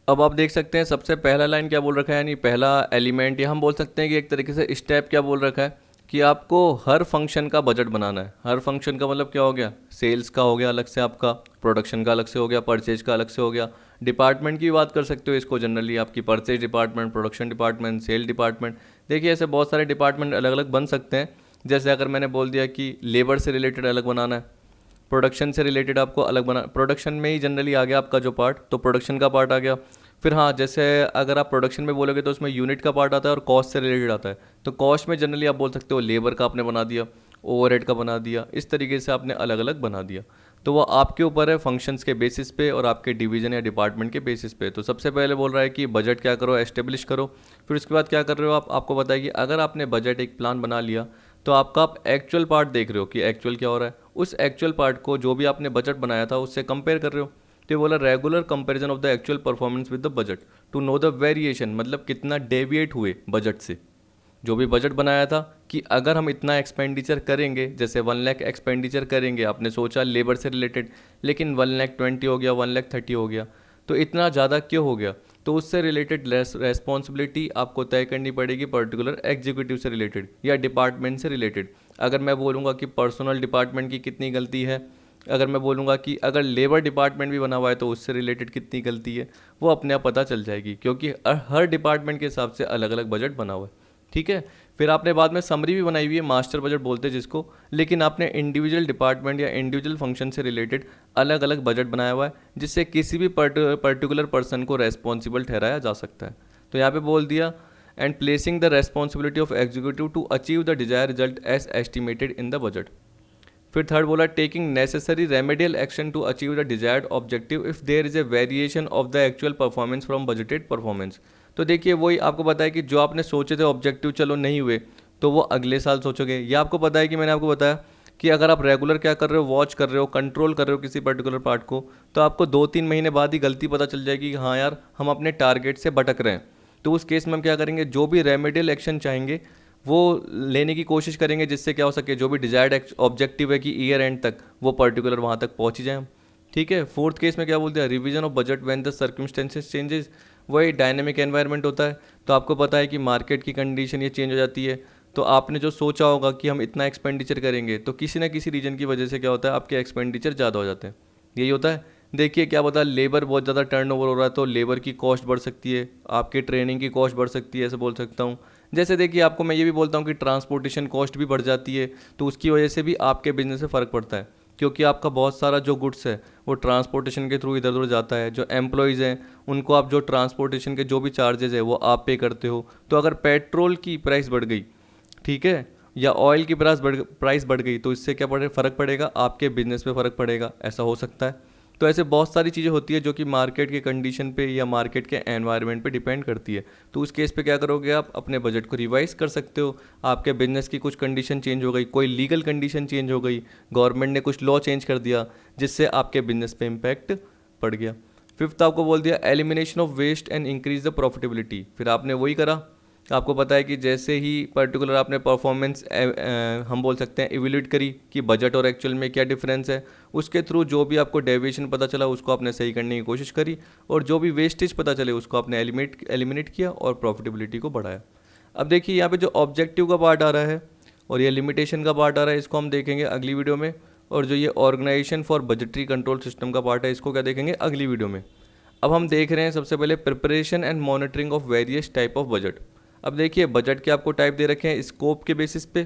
अब आप देख सकते हैं सबसे पहला लाइन क्या बोल रखा है, यानी पहला एलिमेंट, या हम बोल सकते हैं कि एक तरीके से स्टेप क्या बोल रखा है कि आपको हर फंक्शन का बजट बनाना है। हर फंक्शन का मतलब क्या हो गया, सेल्स का हो गया अलग से, आपका प्रोडक्शन का अलग से हो गया, परचेज का अलग से हो गया, डिपार्टमेंट की बात कर सकते हो इसको जनरली, आपकी purchase department, production department, sale department. देखिए ऐसे बहुत सारे डिपार्टमेंट अलग अलग बन सकते हैं। जैसे अगर मैंने बोल दिया कि लेबर से रिलेटेड अलग बनाना है, प्रोडक्शन से रिलेटेड आपको अलग बना, प्रोडक्शन में ही जनरली आ गया आपका जो पार्ट, तो प्रोडक्शन का पार्ट आ गया। फिर हाँ, जैसे अगर आप प्रोडक्शन में बोलोगे तो उसमें यूनिट का पार्ट आता है और कॉस्ट से रिलेटेड आता है। तो कॉस्ट में जनरली आप बोल सकते हो लेबर का आपने बना दिया, ओवरहेड का बना दिया, इस तरीके से आपने अलग अलग बना दिया। तो वो आपके ऊपर है फंक्शंस के बेसिस पे और आपके डिवीजन या डिपार्टमेंट के बेसिस पे। तो सबसे पहले बोल रहा है कि बजट क्या करो, एस्टेब्लिश करो। फिर उसके बाद क्या कर रहे हो आप, आपको पता है कि अगर आपने बजट एक प्लान बना लिया तो आपका आप एक्चुअल पार्ट देख रहे हो कि एक्चुअल क्या हो रहा है, उस एक्चुअल पार्ट को जो भी आपने बजट बनाया था उससे कंपेयर कर रहे हो। तो ये बोला regular comparison of the actual performance with the budget to know the variation, मतलब कितना डेविएट हुए बजट से। जो भी बजट बनाया था कि अगर हम इतना एक्सपेंडिचर करेंगे, जैसे 1 लाख एक्सपेंडिचर करेंगे, आपने सोचा लेबर से रिलेटेड, लेकिन 1,20,000 हो गया, 1,30,000 हो गया, तो इतना ज़्यादा क्यों हो गया? तो उससे रिलेटेड रेस्पॉन्सिबिलिटी आपको तय करनी पड़ेगी पर्टिकुलर एग्जीक्यूटिव से रिलेटेड या डिपार्टमेंट से रिलेटेड। अगर मैं बोलूँगा कि पर्सनल डिपार्टमेंट की कितनी गलती है, अगर मैं बोलूँगा कि अगर लेबर डिपार्टमेंट भी बना हुआ है तो उससे रिलेटेड कितनी गलती है, वो अपने आप पता चल जाएगी, क्योंकि हर डिपार्टमेंट के हिसाब से अलग अलग बजट बना हुआ है। ठीक है, फिर आपने बाद में समरी भी बनाई हुई है, मास्टर बजट बोलते हैं जिसको, लेकिन आपने इंडिविजुअल डिपार्टमेंट या इंडिविजुअल फंक्शन से रिलेटेड अलग अलग बजट बनाया हुआ है, जिससे किसी भी पर्टिकुलर पर्सन को रेस्पॉन्सिबल ठहराया जा सकता है। तो यहाँ पे बोल दिया and placing the responsibility of executive to achieve the desire result as estimated in the budget. फिर थर्ड बोला taking necessary remedial action to achieve the desired objective if there is a variation of the actual performance from budgeted performance. तो देखिए वही आपको पता है कि जो आपने सोचे थे ऑब्जेक्टिव चलो नहीं हुए, तो वो अगले साल सोचोगे। ये आपको पता है कि मैंने आपको बताया कि अगर आप रेगुलर क्या कर रहे हो, वॉच कर रहे हो, कंट्रोल कर रहे हो किसी पर्टिकुलर पार्ट को, तो आपको 2-3 महीने बाद ही गलती पता चल जाएगी कि हाँ यार हम अपने टारगेट से भटक रहे हैं। तो उस केस में हम क्या करेंगे, जो भी रेमेडियल एक्शन चाहेंगे वो लेने की कोशिश करेंगे, जिससे क्या हो सके, जो भी डिजायर्ड ऑब्जेक्टिव है कि ईयर एंड तक वो पर्टिकुलर वहाँ तक पहुँच ही जाए हम। ठीक है, फोर्थ केस में क्या बोलते हैं, revision of budget when the circumstances changes. वही डायनेमिक एनवायरनमेंट होता है, तो आपको पता है कि मार्केट की कंडीशन ये चेंज हो जाती है। तो आपने जो सोचा होगा कि हम इतना एक्सपेंडिचर करेंगे, तो किसी ना किसी रीजन की वजह से क्या होता है, आपके एक्सपेंडिचर ज़्यादा हो जाते हैं। यही होता है। देखिए क्या पता लेबर बहुत ज़्यादा टर्नओवर हो रहा है, तो लेबर की कॉस्ट बढ़ सकती है, आपकी ट्रेनिंग की कॉस्ट बढ़ सकती है, ऐसे बोल सकता हूँ। जैसे देखिए आपको मैं ये भी बोलता हूँ कि ट्रांसपोर्टेशन कॉस्ट भी बढ़ जाती है, तो उसकी वजह से भी आपके बिजनेस में फ़र्क पड़ता है, क्योंकि आपका बहुत सारा जो गुड्स है वो ट्रांसपोर्टेशन के थ्रू इधर उधर जाता है। जो एम्प्लॉयज़ हैं उनको आप जो ट्रांसपोर्टेशन के जो भी चार्जेस है वो आप पे करते हो। तो अगर पेट्रोल की प्राइस बढ़ गई, ठीक है, या ऑयल की प्राइस बढ़ गई, तो इससे क्या फ़र्क पड़ेगा, आपके बिजनेस पे फ़र्क पड़ेगा, ऐसा हो सकता है। तो ऐसे बहुत सारी चीज़ें होती है जो कि मार्केट के कंडीशन पे या मार्केट के एनवायरनमेंट पे डिपेंड करती है। तो उस केस पे क्या करोगे, आप अपने बजट को रिवाइज कर सकते हो। आपके बिजनेस की कुछ कंडीशन चेंज हो गई, कोई लीगल कंडीशन चेंज हो गई, गवर्नमेंट ने कुछ लॉ चेंज कर दिया जिससे आपके बिजनेस पे इम्पैक्ट पड़ गया। फिफ्थ आपको बोल दिया elimination of waste and increase the profitability. फिर आपने वही करा। आपको पता है कि जैसे ही पर्टिकुलर आपने परफॉर्मेंस हम बोल सकते हैं इवेल्यूएट करी कि बजट और एक्चुअल में क्या डिफरेंस है, उसके थ्रू जो भी आपको डेविएशन पता चला उसको आपने सही करने की कोशिश करी, और जो भी वेस्टेज पता चले उसको आपने एलिमिनेट किया और प्रॉफिटेबिलिटी को बढ़ाया। अब देखिए यहाँ पे जो ऑब्जेक्टिव का पार्ट आ रहा है और ये लिमिटेशन का पार्ट आ रहा है, इसको हम देखेंगे अगली वीडियो में। और जो ये organisation for budgetary control system का पार्ट है, इसको क्या देखेंगे अगली वीडियो में। अब हम देख रहे हैं सबसे पहले preparation and monitoring of various type of budget. अब देखिए बजट के आपको टाइप दे रखे हैं, स्कोप के बेसिस पे,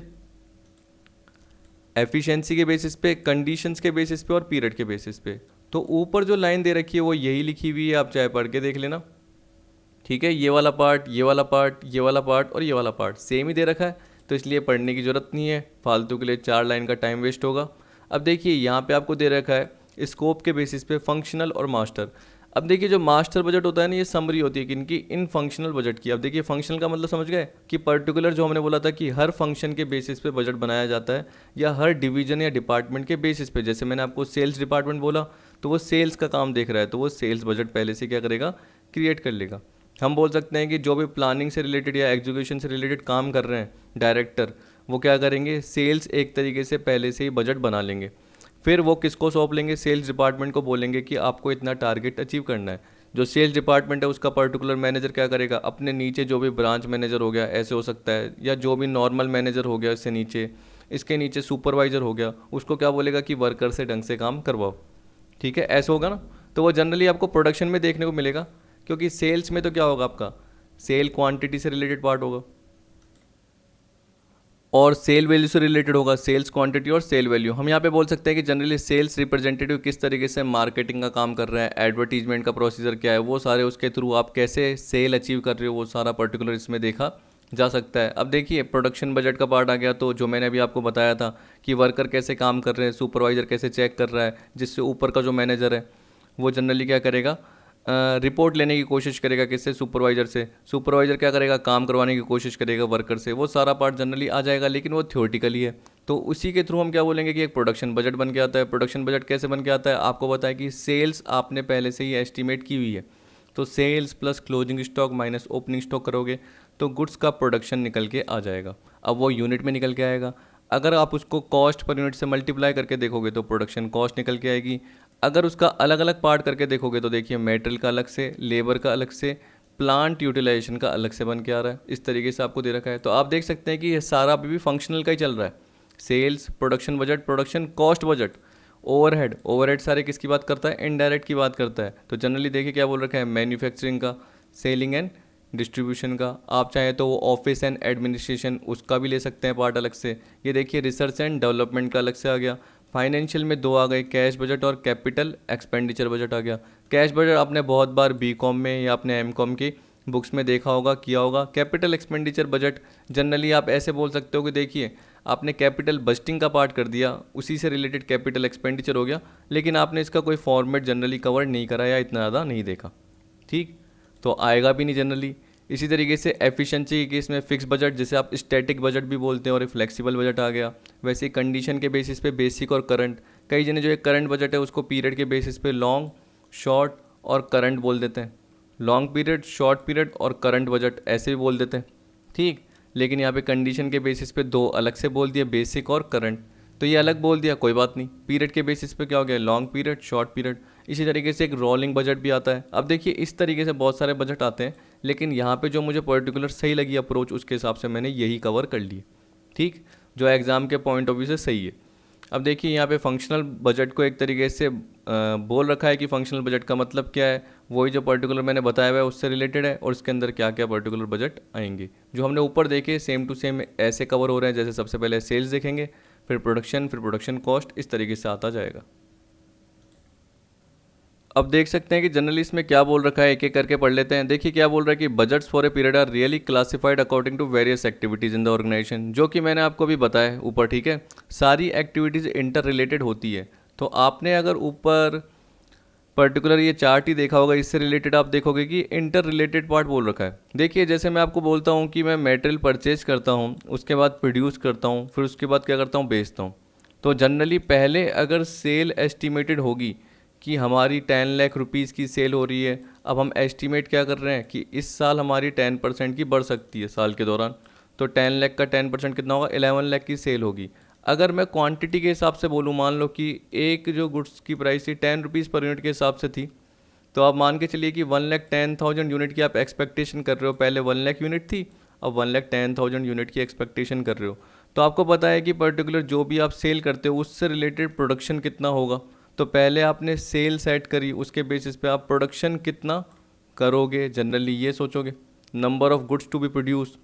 एफिशिएंसी के बेसिस पे, कंडीशंस के बेसिस पे और पीरियड के बेसिस पे। तो ऊपर जो लाइन दे रखी है वो यही लिखी हुई है, आप चाहे पढ़ के देख लेना। ठीक है, ये वाला पार्ट, ये वाला पार्ट, ये वाला पार्ट और ये वाला पार्ट सेम ही दे रखा है, तो इसलिए पढ़ने की ज़रूरत नहीं है, फालतू के लिए 4 लाइन का टाइम वेस्ट होगा। अब देखिए यहाँ पे आपको दे रखा है स्कोप के बेसिस पे फंक्शनल और मास्टर। अब देखिए जो मास्टर बजट होता है ना, ये समरी होती है किनकी, इन फंक्शनल बजट की। अब देखिए फंक्शनल का मतलब समझ गए कि पर्टिकुलर जो हमने बोला था कि हर फंक्शन के बेसिस पे बजट बनाया जाता है, या हर डिवीजन या डिपार्टमेंट के बेसिस पे। जैसे मैंने आपको सेल्स डिपार्टमेंट बोला, तो वो सेल्स का काम देख रहा है, तो वो सेल्स बजट पहले से क्या करेगा, क्रिएट कर लेगा। हम बोल सकते हैं कि जो भी प्लानिंग से रिलेटेड या एग्जीक्यूशन से रिलेटेड काम कर रहे हैं डायरेक्टर, वो क्या करेंगे, सेल्स एक तरीके से पहले से ही बजट बना लेंगे। फिर वो किसको सौंप लेंगे, सेल्स डिपार्टमेंट को बोलेंगे कि आपको इतना टारगेट अचीव करना है। जो सेल्स डिपार्टमेंट है उसका पर्टिकुलर मैनेजर क्या करेगा, अपने नीचे जो भी ब्रांच मैनेजर हो गया, ऐसे हो सकता है, या जो भी नॉर्मल मैनेजर हो गया इससे नीचे, इसके नीचे सुपरवाइजर हो गया, उसको क्या बोलेगा कि वर्कर से ढंग से काम करवाओ। ठीक है, ऐसे होगा ना। तो वो जनरली आपको प्रोडक्शन में देखने को मिलेगा, क्योंकि सेल्स में तो क्या होगा, आपका सेल क्वांटिटी से रिलेटेड पार्ट होगा और सेल वैल्यू से रिलेटेड होगा, सेल्स क्वांटिटी और सेल वैल्यू। हम यहाँ पे बोल सकते हैं कि जनरली सेल्स रिप्रेजेंटेटिव किस तरीके से मार्केटिंग का काम कर रहे हैं, एडवर्टीजमेंट का प्रोसीजर क्या है, वो सारे उसके थ्रू आप कैसे सेल अचीव कर रहे हो, वो सारा पर्टिकुलर इसमें देखा जा सकता है। अब देखिए प्रोडक्शन बजट का पार्ट आ गया, तो जो मैंने अभी आपको बताया था कि वर्कर कैसे काम कर रहे हैं, सुपरवाइजर कैसे चेक कर रहा है, जिससे ऊपर का जो मैनेजर है वो जनरली क्या करेगा, रिपोर्ट लेने की कोशिश करेगा, किससे, सुपरवाइजर से। सुपरवाइजर क्या करेगा, काम करवाने की कोशिश करेगा वर्कर से। वो सारा पार्ट जनरली आ जाएगा, लेकिन वो थ्योरेटिकली है। तो उसी के थ्रू हम क्या बोलेंगे कि एक प्रोडक्शन बजट बन के आता है। प्रोडक्शन बजट कैसे बन के आता है, आपको बताया कि सेल्स आपने पहले से ही एस्टिमेट की हुई है, तो sales plus closing stock minus opening stock करोगे, तो गुड्स का प्रोडक्शन निकल के आ जाएगा। अब वो यूनिट में निकल के आएगा। अगर आप उसको कॉस्ट पर यूनिट से मल्टीप्लाई करके देखोगे तो प्रोडक्शन कॉस्ट निकल के आएगी। अगर उसका अलग अलग पार्ट करके देखोगे तो देखिए मेटेरियल का अलग से, लेबर का अलग से, प्लांट यूटिलाइजेशन का अलग से बन के आ रहा है। इस तरीके से आपको दे रखा है। तो आप देख सकते हैं कि ये सारा अभी भी फंक्शनल का ही चल रहा है। Sales, production budget, production cost budget, overhead, overhead सारे किसकी बात करता है? इनडायरेक्ट की बात करता है। तो जनरली देखिए क्या बोल रखा है, मैन्युफैक्चरिंग का, सेलिंग एंड डिस्ट्रीब्यूशन का। आप चाहे तो वो ऑफिस एंड एडमिनिस्ट्रेशन उसका भी ले सकते हैं पार्ट अलग से। ये देखिए रिसर्च एंड डेवलपमेंट का अलग से आ गया। फाइनेंशियल में दो आ गए, कैश बजट और कैपिटल एक्सपेंडिचर बजट आ गया। कैश बजट आपने बहुत बार बीकॉम में या अपने एमकॉम की बुक्स में देखा होगा, किया होगा। कैपिटल एक्सपेंडिचर बजट जनरली आप ऐसे बोल सकते हो कि देखिए आपने कैपिटल बजटिंग का पार्ट कर दिया, उसी से रिलेटेड कैपिटल एक्सपेंडिचर हो गया, लेकिन आपने इसका कोई फॉर्मेट जनरली कवर नहीं करा या इतना ज़्यादा नहीं देखा, ठीक, तो आएगा भी नहीं जनरली। इसी तरीके से एफिशिएंसी के केस में फिक्स बजट, जिसे आप स्टैटिक बजट भी बोलते हैं, और एक फ्लेक्सिबल बजट आ गया। वैसे ही कंडीशन के बेसिस पे बेसिक और करंट, कई जने जो एक करंट बजट है उसको पीरियड के बेसिस पे लॉन्ग, शॉर्ट और करंट बोल देते हैं। लॉन्ग पीरियड, शॉर्ट पीरियड और करंट बजट ऐसे भी बोल देते हैं, ठीक। लेकिन यहाँ पे कंडीशन के बेसिस पे दो अलग से बोल दिया, बेसिक और करंट, तो ये अलग बोल दिया, कोई बात नहीं। पीरियड के बेसिस पे क्या हो गया, लॉन्ग पीरियड, शॉर्ट पीरियड। इसी तरीके से एक रोलिंग बजट भी आता है। अब देखिए इस तरीके से बहुत सारे बजट आते हैं, लेकिन यहाँ पे जो मुझे पर्टिकुलर सही लगी अप्रोच, उसके हिसाब से मैंने यही कवर कर लिए, ठीक, जो एग्ज़ाम के पॉइंट ऑफ व्यू से सही है। अब देखिए यहाँ पे फंक्शनल बजट को एक तरीके से बोल रखा है कि फंक्शनल बजट का मतलब क्या है, वही जो पर्टिकुलर मैंने बताया हुआ है उससे रिलेटेड है, और इसके अंदर क्या क्या पर्टिकुलर बजट आएंगे। जो हमने ऊपर देखे सेम टू सेम ऐसे कवर हो रहे हैं, जैसे सबसे पहले सेल्स देखेंगे, फिर प्रोडक्शन कॉस्ट, इस तरीके से आता जाएगा। अब देख सकते हैं कि जनरली इसमें क्या बोल रखा है, एक एक करके पढ़ लेते हैं। देखिए क्या बोल रहा है कि budgets for a period are really classified according to various activities in the organisation, जो कि मैंने आपको अभी बताया ऊपर, ठीक है। सारी एक्टिविटीज़ इंटर रिलेटेड होती है। तो आपने अगर ऊपर पर्टिकुलर ये चार्ट ही देखा होगा, इससे रिलेटेड आप देखोगे कि इंटर रिलेटेड पार्ट बोल रखा है। देखिए जैसे मैं आपको बोलता हूँ कि मैं मटेरियल परचेज करता हूँ, उसके बाद प्रोड्यूस करता हूँ, फिर उसके बाद क्या करता हूँ, बेचता हूँ। तो जनरली पहले अगर सेल एस्टिमेटेड होगी कि हमारी 10 लाख रुपीज़ की सेल हो रही है, अब हम एस्टिमेट क्या कर रहे हैं कि इस साल हमारी 10% की बढ़ सकती है साल के दौरान, तो 10 लाख का 10% कितना होगा, 11 लाख की सेल होगी। अगर मैं क्वांटिटी के हिसाब से बोलूँ, मान लो कि एक जो गुड्स की प्राइस थी 10 रुपीज़ पर यूनिट के हिसाब से थी, तो आप मान के चलिए कि 1,10,000 यूनिट की आप एक्सपेक्टेशन कर रहे हो। पहले 1 लाख यूनिट थी, अब 1,10,000 यूनिट की एक्सपेक्टेशन कर रहे हो। तो आपको पता है कि पर्टिकुलर जो भी आप सेल करते हो उससे रिलेटेड प्रोडक्शन कितना होगा। तो पहले आपने सेल सेट करी, उसके बेसिस पे आप प्रोडक्शन कितना करोगे, जनरली ये सोचोगे, number of goods to be produce.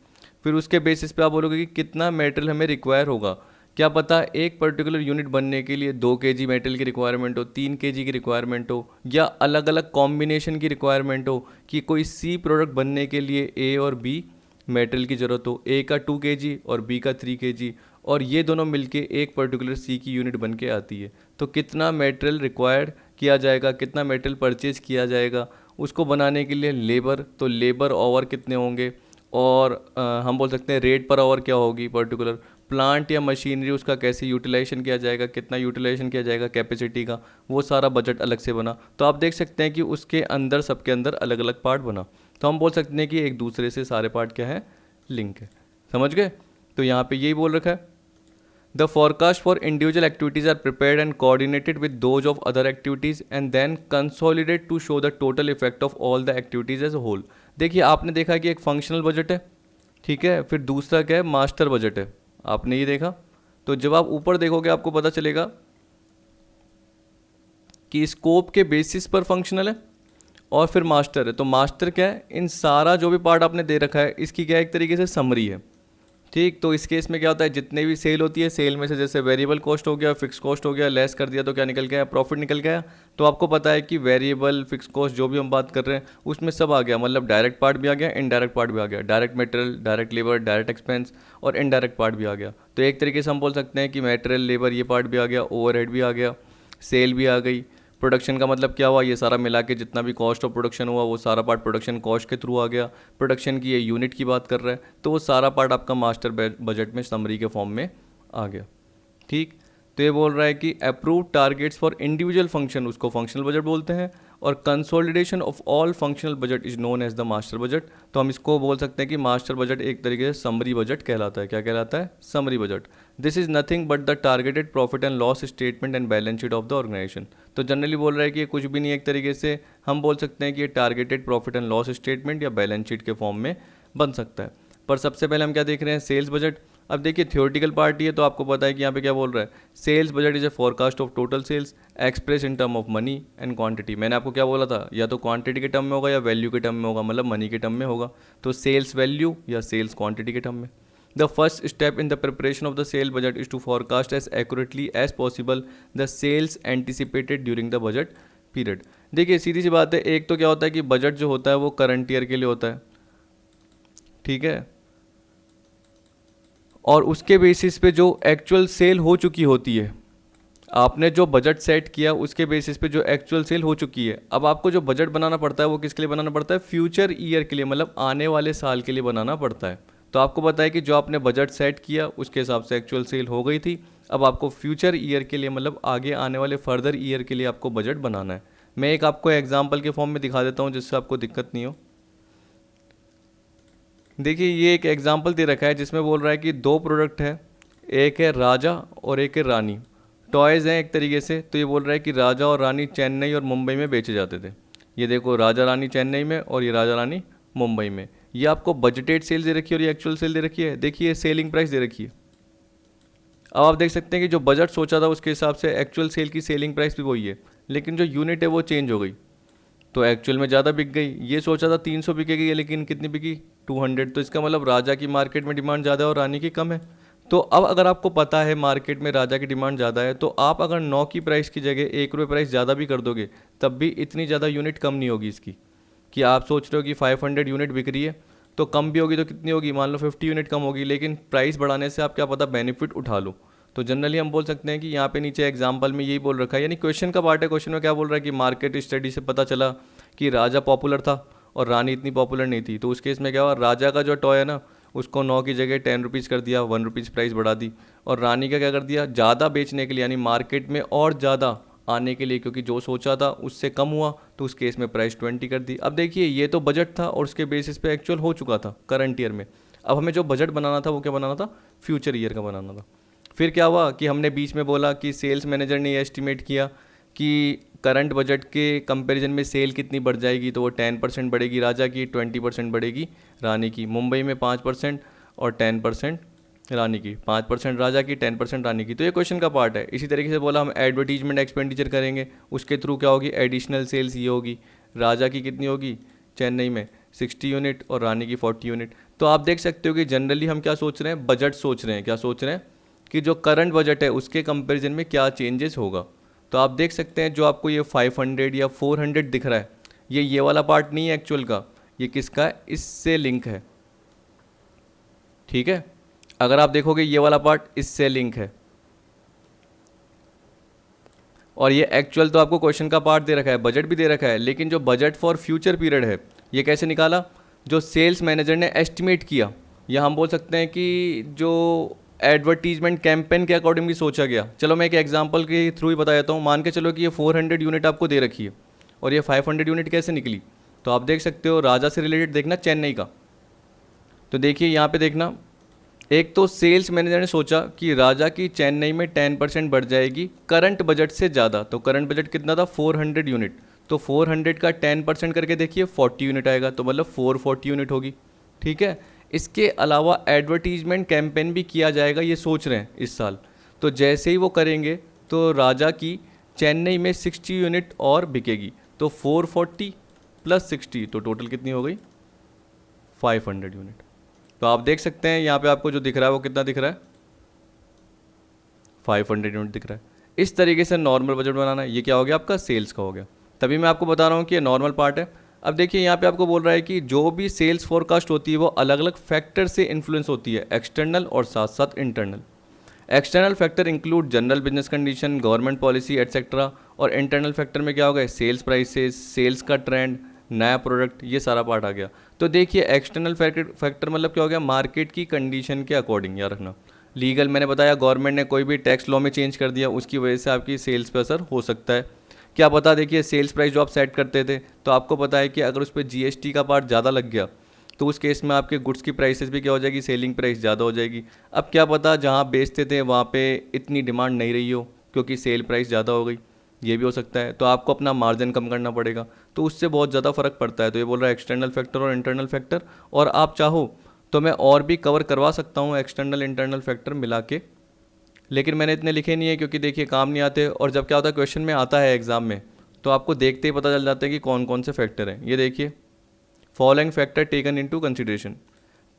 फिर उसके बेसिस पे आप बोलोगे कि कितना मटेरियल हमें रिक्वायर होगा। क्या पता एक पर्टिकुलर यूनिट बनने के लिए 2 kg मेटल की रिक्वायरमेंट हो, 3 kg की रिक्वायरमेंट हो, या अलग अलग कॉम्बिनेशन की रिक्वायरमेंट हो, कि कोई सी प्रोडक्ट बनने के लिए ए और बी मेटल की ज़रूरत हो, ए का 2 kg और बी का 3 kg, और ये दोनों मिलके एक पर्टिकुलर सी की यूनिट बन के आती है। तो कितना मटेरियल रिक्वायर्ड किया जाएगा, कितना मटेरियल परचेज किया जाएगा उसको बनाने के लिए। लेबर, तो लेबर आवर कितने होंगे, और हम बोल सकते हैं रेट पर आवर क्या होगी पर्टिकुलर। प्लांट या मशीनरी उसका कैसे यूटिलाइजेशन किया जाएगा, कितना यूटिलाइजेशन किया जाएगा कैपेसिटी का, वो सारा बजट अलग से बना। तो आप देख सकते हैं कि उसके अंदर सबके अंदर अलग अलग पार्ट बना। तो हम बोल सकते हैं कि एक दूसरे से सारे पार्ट क्या है, लिंक है। समझ गए? तो यहाँ पे यही बोल रखा है, the forecast for individual activities are prepared and coordinated with those of other activities and then consolidate to show the total effect of all the activities as a whole। देखिए आपने देखा कि एक फंक्शनल बजट है, ठीक है, फिर दूसरा क्या है, मास्टर बजट है, आपने ये देखा। तो जब आप ऊपर देखोगे आपको पता चलेगा कि स्कोप के बेसिस पर फंक्शनल है और फिर मास्टर है। तो मास्टर क्या है, इन सारा जो भी पार्ट आपने दे रखा है इसकी क्या एक तरीके से समरी है, ठीक। तो इस केस में क्या होता है, जितने भी सेल होती है, सेल में से जैसे वेरिएबल कॉस्ट हो गया, फिक्स कॉस्ट हो गया, लेस कर दिया तो क्या निकल गया, प्रॉफिट निकल गया। तो आपको पता है कि वेरिएबल, फिक्स कॉस्ट जो भी हम बात कर रहे हैं उसमें सब आ गया, मतलब डायरेक्ट पार्ट भी आ गया, इनडायरेक्ट पार्ट भी आ गया, direct material, direct labour, direct expense और इनडायरेक्ट पार्ट भी आ गया। तो एक तरीके से हम बोल सकते हैं कि मटेरियल, लेबर ये पार्ट भी आ गया, ओवरहेड भी आ गया, सेल भी आ गई। प्रोडक्शन का मतलब क्या हुआ, ये सारा मिला के जितना भी कॉस्ट ऑफ प्रोडक्शन हुआ वो सारा पार्ट प्रोडक्शन कॉस्ट के थ्रू आ गया। प्रोडक्शन की ये यूनिट की बात कर रहा है, तो वो सारा पार्ट आपका मास्टर बजट में समरी के फॉर्म में आ गया, ठीक। तो ये बोल रहा है कि approve targets for individual function, उसको फंक्शनल बजट बोलते हैं, और consolidation of all functional budget is known as the master budget. तो हम इसको बोल सकते हैं कि मास्टर बजट एक तरीके से समरी बजट कहलाता है। क्या कहलाता है? Summary budget. This is nothing but the targeted profit and loss statement and balance sheet of the organisation. तो जनरली बोल रहा है कि ये कुछ भी नहीं, एक तरीके से हम बोल सकते हैं कि ये targeted profit and loss statement या बैलेंस शीट के फॉर्म में बन सकता है। पर सबसे पहले हम क्या देख रहे हैं? Sales budget. अब देखिए थियोरेटिकल पार्ट ही है, तो आपको पता है कि यहाँ पे क्या बोल रहा है? Sales budget is a forecast of total sales express in term of money and quantity. मैंने आपको क्या बोला था? या तो क्वांटिटी के टर्म में होगा या वैल्यू के टर्म में होगा, मतलब मनी के टर्म में होगा। तो सेल्स वैल्यू या सेल्स क्वांटिटी के टर्म में। The first step in the preparation of the sale budget is to forecast as accurately as possible the sales anticipated during the budget period. देखिए सीधी सी बात है, एक तो क्या होता है कि बजट जो होता है वो करंट ईयर के लिए होता है, ठीक है, और उसके बेसिस पे जो एक्चुअल सेल हो चुकी होती है, आपने जो बजट सेट किया उसके बेसिस पे जो एक्चुअल सेल हो चुकी है। अब आपको जो बजट बनाना पड़ता है वो किसके लिए बनाना पड़ता है? फ्यूचर ईयर के लिए, मतलब आने वाले साल के लिए बनाना पड़ता है। तो आपको पता है कि जो आपने बजट सेट किया उसके हिसाब से एक्चुअल सेल हो गई थी। अब आपको फ्यूचर ईयर के लिए, मतलब आगे आने वाले फर्दर ईयर के लिए आपको बजट बनाना है। मैं एक आपको एग्जाम्पल के फॉर्म में दिखा देता हूँ जिससे आपको दिक्कत नहीं हो। देखिए ये एक एग्जाम्पल दे रखा है जिसमें बोल रहा है कि दो प्रोडक्ट है, एक है राजा और एक है रानी। टॉयज़ हैं एक तरीके से। तो ये बोल रहा है कि राजा और रानी चेन्नई और मुंबई में बेचे जाते थे। ये देखो राजा रानी चेन्नई में और ये राजा रानी मुंबई में। ये आपको बजटेड सेल दे रखी है और ये एक्चुअल सेल दे रखी है। देखिए सेलिंग प्राइस दे रखी है। अब आप देख सकते हैं कि जो बजट सोचा था उसके हिसाब से एक्चुअल सेल की सेलिंग प्राइस भी वही है, लेकिन जो यूनिट है वो चेंज हो गई। तो एक्चुअल में ज़्यादा बिक गई। ये सोचा था 300 बिकेगी, लेकिन कितनी बिकी? 200। तो इसका मतलब राजा की मार्केट में डिमांड ज़्यादा है और रानी की कम है। तो अब अगर आपको पता है मार्केट में राजा की डिमांड ज़्यादा है, तो आप अगर 9 की प्राइस की जगह 1 रुपये प्राइस ज़्यादा भी कर दोगे तब भी इतनी ज़्यादा यूनिट कम नहीं होगी इसकी। कि आप सोच रहे हो कि 500 यूनिट बिक रही है तो कम भी होगी तो कितनी होगी? मान लो 50 यूनिट कम होगी, लेकिन प्राइस बढ़ाने से आप क्या पता बेनिफिट उठा लो। तो जनरली हम बोल सकते हैं कि यहाँ पे नीचे एग्जाम्पल में यही बोल रखा है, यानी क्वेश्चन का पार्ट है। क्वेश्चन में क्या बोल रहा है कि मार्केट स्टडी से पता चला कि राजा पॉपुलर था और रानी इतनी पॉपुलर नहीं थी। तो उस केस में क्या हुआ? राजा का जो टॉय है ना उसको 9 की जगह 10 रुपीज़ कर दिया, 1 रुपीज़ प्राइस बढ़ा दी। और रानी का क्या कर दिया? ज़्यादा बेचने के लिए, यानी मार्केट में और ज़्यादा आने के लिए, क्योंकि जो सोचा था उससे कम हुआ तो उस केस में प्राइस 20 कर दी। अब देखिए ये तो बजट था और उसके बेसिस पे एक्चुअल हो चुका था करंट ईयर में। अब हमें जो बजट बनाना था वो क्या बनाना था? फ्यूचर ईयर का बनाना था। फिर क्या हुआ कि हमने बीच में बोला कि सेल्स मैनेजर ने ये एस्टिमेट किया कि करंट बजट के कंपैरिजन में सेल कितनी बढ़ जाएगी। तो वो 10% बढ़ेगी राजा की, 20% बढ़ेगी रानी की। मुंबई में 5% और 10% रानी की। 5% राजा की, 10% रानी की। तो ये क्वेश्चन का पार्ट है। इसी तरीके से बोला हम एडवर्टीजमेंट एक्सपेंडिचर करेंगे, उसके थ्रू क्या होगी? एडिशनल सेल्स ये होगी। राजा की कितनी होगी चेन्नई में? 60 यूनिट और रानी की 40 यूनिट। तो आप देख सकते हो कि जनरली हम क्या सोच रहे हैं? बजट सोच रहे हैं। क्या सोच रहे हैं? कि जो करंट बजट है उसके कंपैरिजन में क्या चेंजेस होगा। तो आप देख सकते हैं जो आपको ये 500 या 400 दिख रहा है, ये वाला पार्ट नहीं है एक्चुअल का, ये किसका है? इससे लिंक है, ठीक है। अगर आप देखोगे ये वाला पार्ट इससे लिंक है, और ये एक्चुअल तो आपको क्वेश्चन का पार्ट दे रखा है, बजट भी दे रखा है, लेकिन जो बजट फॉर फ्यूचर पीरियड है ये कैसे निकाला? जो सेल्स मैनेजर ने एस्टिमेट किया, या हम बोल सकते हैं कि जो एडवर्टीजमेंट कैंपेन के अकॉर्डिंग भी सोचा गया। चलो मैं एक एग्जांपल के थ्रू ही बता देता हूँ। मान के चलो कि ये 400 यूनिट आपको दे रखी है और ये 500 यूनिट कैसे निकली? तो आप देख सकते हो राजा से रिलेटेड देखना चेन्नई का। तो देखिए यहाँ पे देखना, एक तो सेल्स मैनेजर ने सोचा कि राजा की चेन्नई में 10% बढ़ जाएगी करंट बजट से ज़्यादा। तो करंट बजट कितना था? 400 यूनिट। तो 400 का 10% करके देखिए 40 यूनिट आएगा, तो मतलब 440 यूनिट होगी, ठीक है। इसके अलावा एडवर्टीजमेंट कैंपेन भी किया जाएगा, ये सोच रहे हैं इस साल। तो जैसे ही वो करेंगे तो राजा की चेन्नई में 60 यूनिट और बिकेगी। तो 440 + 60 तो टोटल कितनी हो गई? 500 यूनिट। तो आप देख सकते हैं यहाँ पे आपको जो दिख रहा है वो कितना दिख रहा है? 500 यूनिट दिख रहा है। इस तरीके से नॉर्मल बजट बनाना है। ये क्या हो गया? आपका सेल्स का हो गया। तभी मैं आपको बता रहा हूँ कि ये नॉर्मल पार्ट है। अब देखिए यहाँ पे आपको बोल रहा है कि जो भी सेल्स फोरकास्ट होती है वो अलग अलग फैक्टर से इन्फ्लुएंस होती है, एक्सटर्नल और साथ साथ internal. External factor include general business condition, government policy etcetera. और इंटरनल फैक्टर में क्या होगा? सेल्स प्राइसेस, सेल्स का ट्रेंड, नया प्रोडक्ट, ये सारा पार्ट आ गया। तो देखिए एक्सटर्नल फैक्टर मतलब क्या हो गया? मार्केट की कंडीशन के अकॉर्डिंग, याद रखना। लीगल मैंने बताया गवर्नमेंट ने कोई भी टैक्स लॉ में चेंज कर दिया, उसकी वजह से आपकी सेल्स पे असर हो सकता है। क्या पता, देखिए सेल्स प्राइस जो आप सेट करते थे तो आपको पता है कि अगर उस पर जीएसटी का पार्ट ज़्यादा लग गया तो उस केस में आपके गुड्स की प्राइसेस भी क्या हो जाएगी, सेलिंग प्राइस ज़्यादा हो जाएगी। अब क्या पता जहाँ बेचते थे वहाँ पे इतनी डिमांड नहीं रही हो क्योंकि सेल प्राइस ज़्यादा हो गई, ये भी हो सकता है, तो आपको अपना मार्जिन कम करना पड़ेगा, तो उससे बहुत ज़्यादा फ़र्क पड़ता है। तो ये बोल रहा है एक्सटर्नल फैक्टर और इंटरनल फैक्टर, और आप चाहो तो मैं और भी कवर करवा सकता हूँ एक्सटर्नल इंटरनल फैक्टर मिला के, लेकिन मैंने इतने लिखे नहीं है क्योंकि देखिए काम नहीं आते। और जब क्या होता है क्वेश्चन में आता है एग्जाम में तो आपको देखते ही पता चल जाता है कि कौन कौन से फैक्टर हैं। ये देखिए, following factor taken into consideration: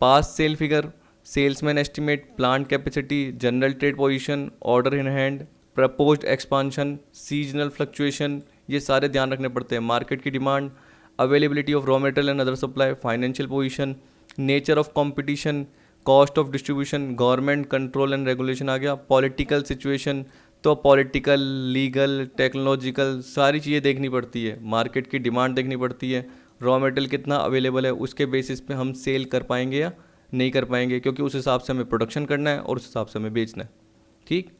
past sale figure, salesman estimate, plant capacity, general trade position, order in hand, proposed expansion, seasonal fluctuation, ये सारे ध्यान रखने पड़ते हैं। मार्केट की demand, availability of raw material and other supply, financial position, nature of competition, cost of distribution, government control and regulation आ गया, political situation, तो पॉलिटिकल, लीगल, टेक्नोलॉजिकल सारी चीज़ें देखनी पड़ती है, मार्केट की डिमांड देखनी पड़ती है, रॉ मटेरियल कितना अवेलेबल है, उसके बेसिस पे हम सेल कर पाएंगे या नहीं कर पाएंगे, क्योंकि उस हिसाब से हमें प्रोडक्शन करना है और उस हिसाब से हमें बेचना है। ठीक,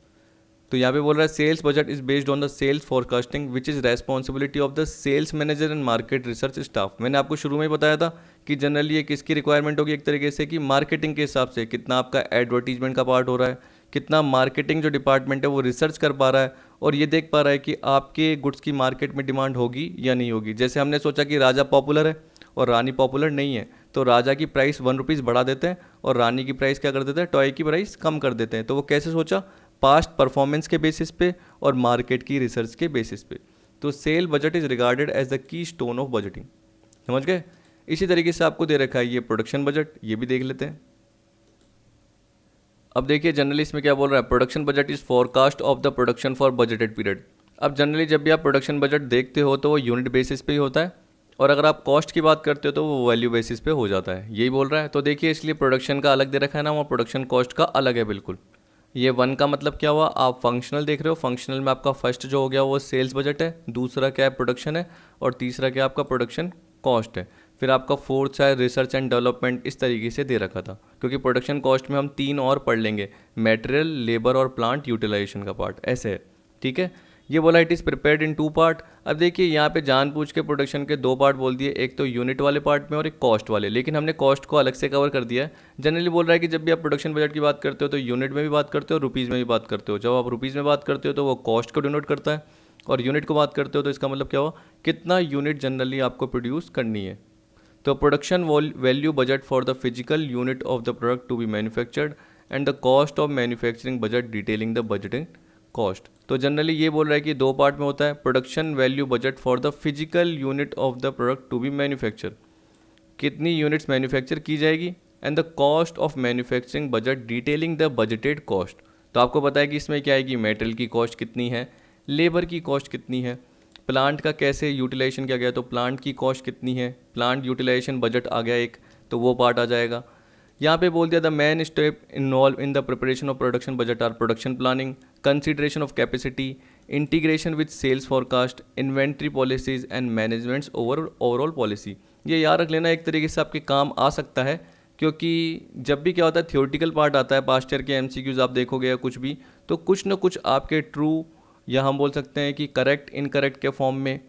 तो यहाँ पे बोल रहा है sales budget is based on the sales forecasting which is responsibility of the sales manager and market research staff. मैंने आपको शुरू में ही बताया था कि जनरली ये किसकी रिक्वायरमेंट होगी, एक तरीके से कि मार्केटिंग के हिसाब से कितना आपका एडवर्टीजमेंट का पार्ट हो रहा है, कितना मार्केटिंग जो डिपार्टमेंट है वो रिसर्च कर पा रहा है और ये देख पा रहा है कि आपके गुड्स की मार्केट में डिमांड होगी या नहीं होगी। जैसे हमने सोचा कि राजा पॉपुलर है और रानी पॉपुलर नहीं है, तो राजा की प्राइस ₹1 बढ़ा देते हैं और रानी की प्राइस क्या कर देते हैं, टॉय की प्राइस कम कर देते हैं। तो वो कैसे सोचा, पास्ट परफॉर्मेंस के बेसिस पे और मार्केट की रिसर्च के बेसिस पे। तो sale budget is regarded as the keystone of budgeting, समझ गए। इसी तरीके से आपको दे रखा है ये प्रोडक्शन बजट, ये भी देख लेते हैं। अब देखिए जनरली इसमें क्या बोल रहा है, production budget is forecast of the production for budgeted period. अब जनरली जब भी आप प्रोडक्शन बजट देखते हो तो वो यूनिट बेसिस पे ही होता है, और अगर आप कॉस्ट की बात करते हो तो वो वैल्यू बेसिस पे हो जाता है, यही बोल रहा है। तो देखिए इसलिए प्रोडक्शन का अलग दे रखा है ना, वो प्रोडक्शन कॉस्ट का अलग है बिल्कुल। ये 1 का मतलब क्या हुआ, आप फंक्शनल देख रहे हो, फंक्शनल में आपका फर्स्ट जो हो गया वो सेल्स बजट है, दूसरा क्या है प्रोडक्शन है, और तीसरा क्या आपका प्रोडक्शन कॉस्ट है। फिर आपका फोर्थ है रिसर्च एंड डेवलपमेंट, इस तरीके से दे रखा था, क्योंकि प्रोडक्शन कॉस्ट में हम 3 और पढ़ लेंगे, मटेरियल, लेबर और प्लांट यूटिलाइजेशन का पार्ट, ऐसे है। ठीक है, ये बोला it is prepared in 2 part. अब देखिए यहाँ पे जानबूझ के प्रोडक्शन के 2 पार्ट बोल दिए, एक तो यूनिट वाले पार्ट में और एक कॉस्ट वाले, लेकिन हमने कॉस्ट को अलग से कवर कर दिया है। जनरली बोल रहा है कि जब भी आप प्रोडक्शन बजट की बात करते हो तो यूनिट में भी बात करते हो, रुपीज़ में भी बात करते हो। जब आप रुपीज़ में बात करते हो तो वो कॉस्ट को डिनोट करता है, और यूनिट को बात करते हो तो इसका मतलब क्या हुआ, कितना यूनिट जनरली आपको प्रोड्यूस करनी है। तो production value budget for the physical unit of the product to be manufactured and the cost of manufacturing budget detailing the budgeting cost. तो जनरली ये बोल रहा है कि 2 पार्ट में होता है, production value budget for the physical unit of the product to be manufacture, कितनी यूनिट्स मैन्युफैक्चर की जाएगी, and the cost of manufacturing budget detailing the budgeted cost. तो आपको पता है कि इसमें क्या आएगी, मेटेरियल की कॉस्ट कितनी है, लेबर की कॉस्ट कितनी है, प्लांट का कैसे यूटिलाइजेशन किया गया तो प्लांट की कॉस्ट कितनी है, प्लांट यूटिलाइजेशन बजट आ गया एक, तो वो पार्ट आ जाएगा। यहाँ पे बोल दिया the main step involve in the preparation of production budget are production planning, consideration of capacity, integration with sales forecast, inventory policies and management's overall policy. ये याद रख लेना, एक तरीके से आपके काम आ सकता है, क्योंकि जब भी क्या होता है थियोरटिकल पार्ट आता है, पास्ट ईयर के एमसीक्यूज आप देखोगे या कुछ भी, तो कुछ ना कुछ आपके ट्रू, या हम बोल सकते हैं कि करेक्ट इनकरेक्ट के फॉर्म में,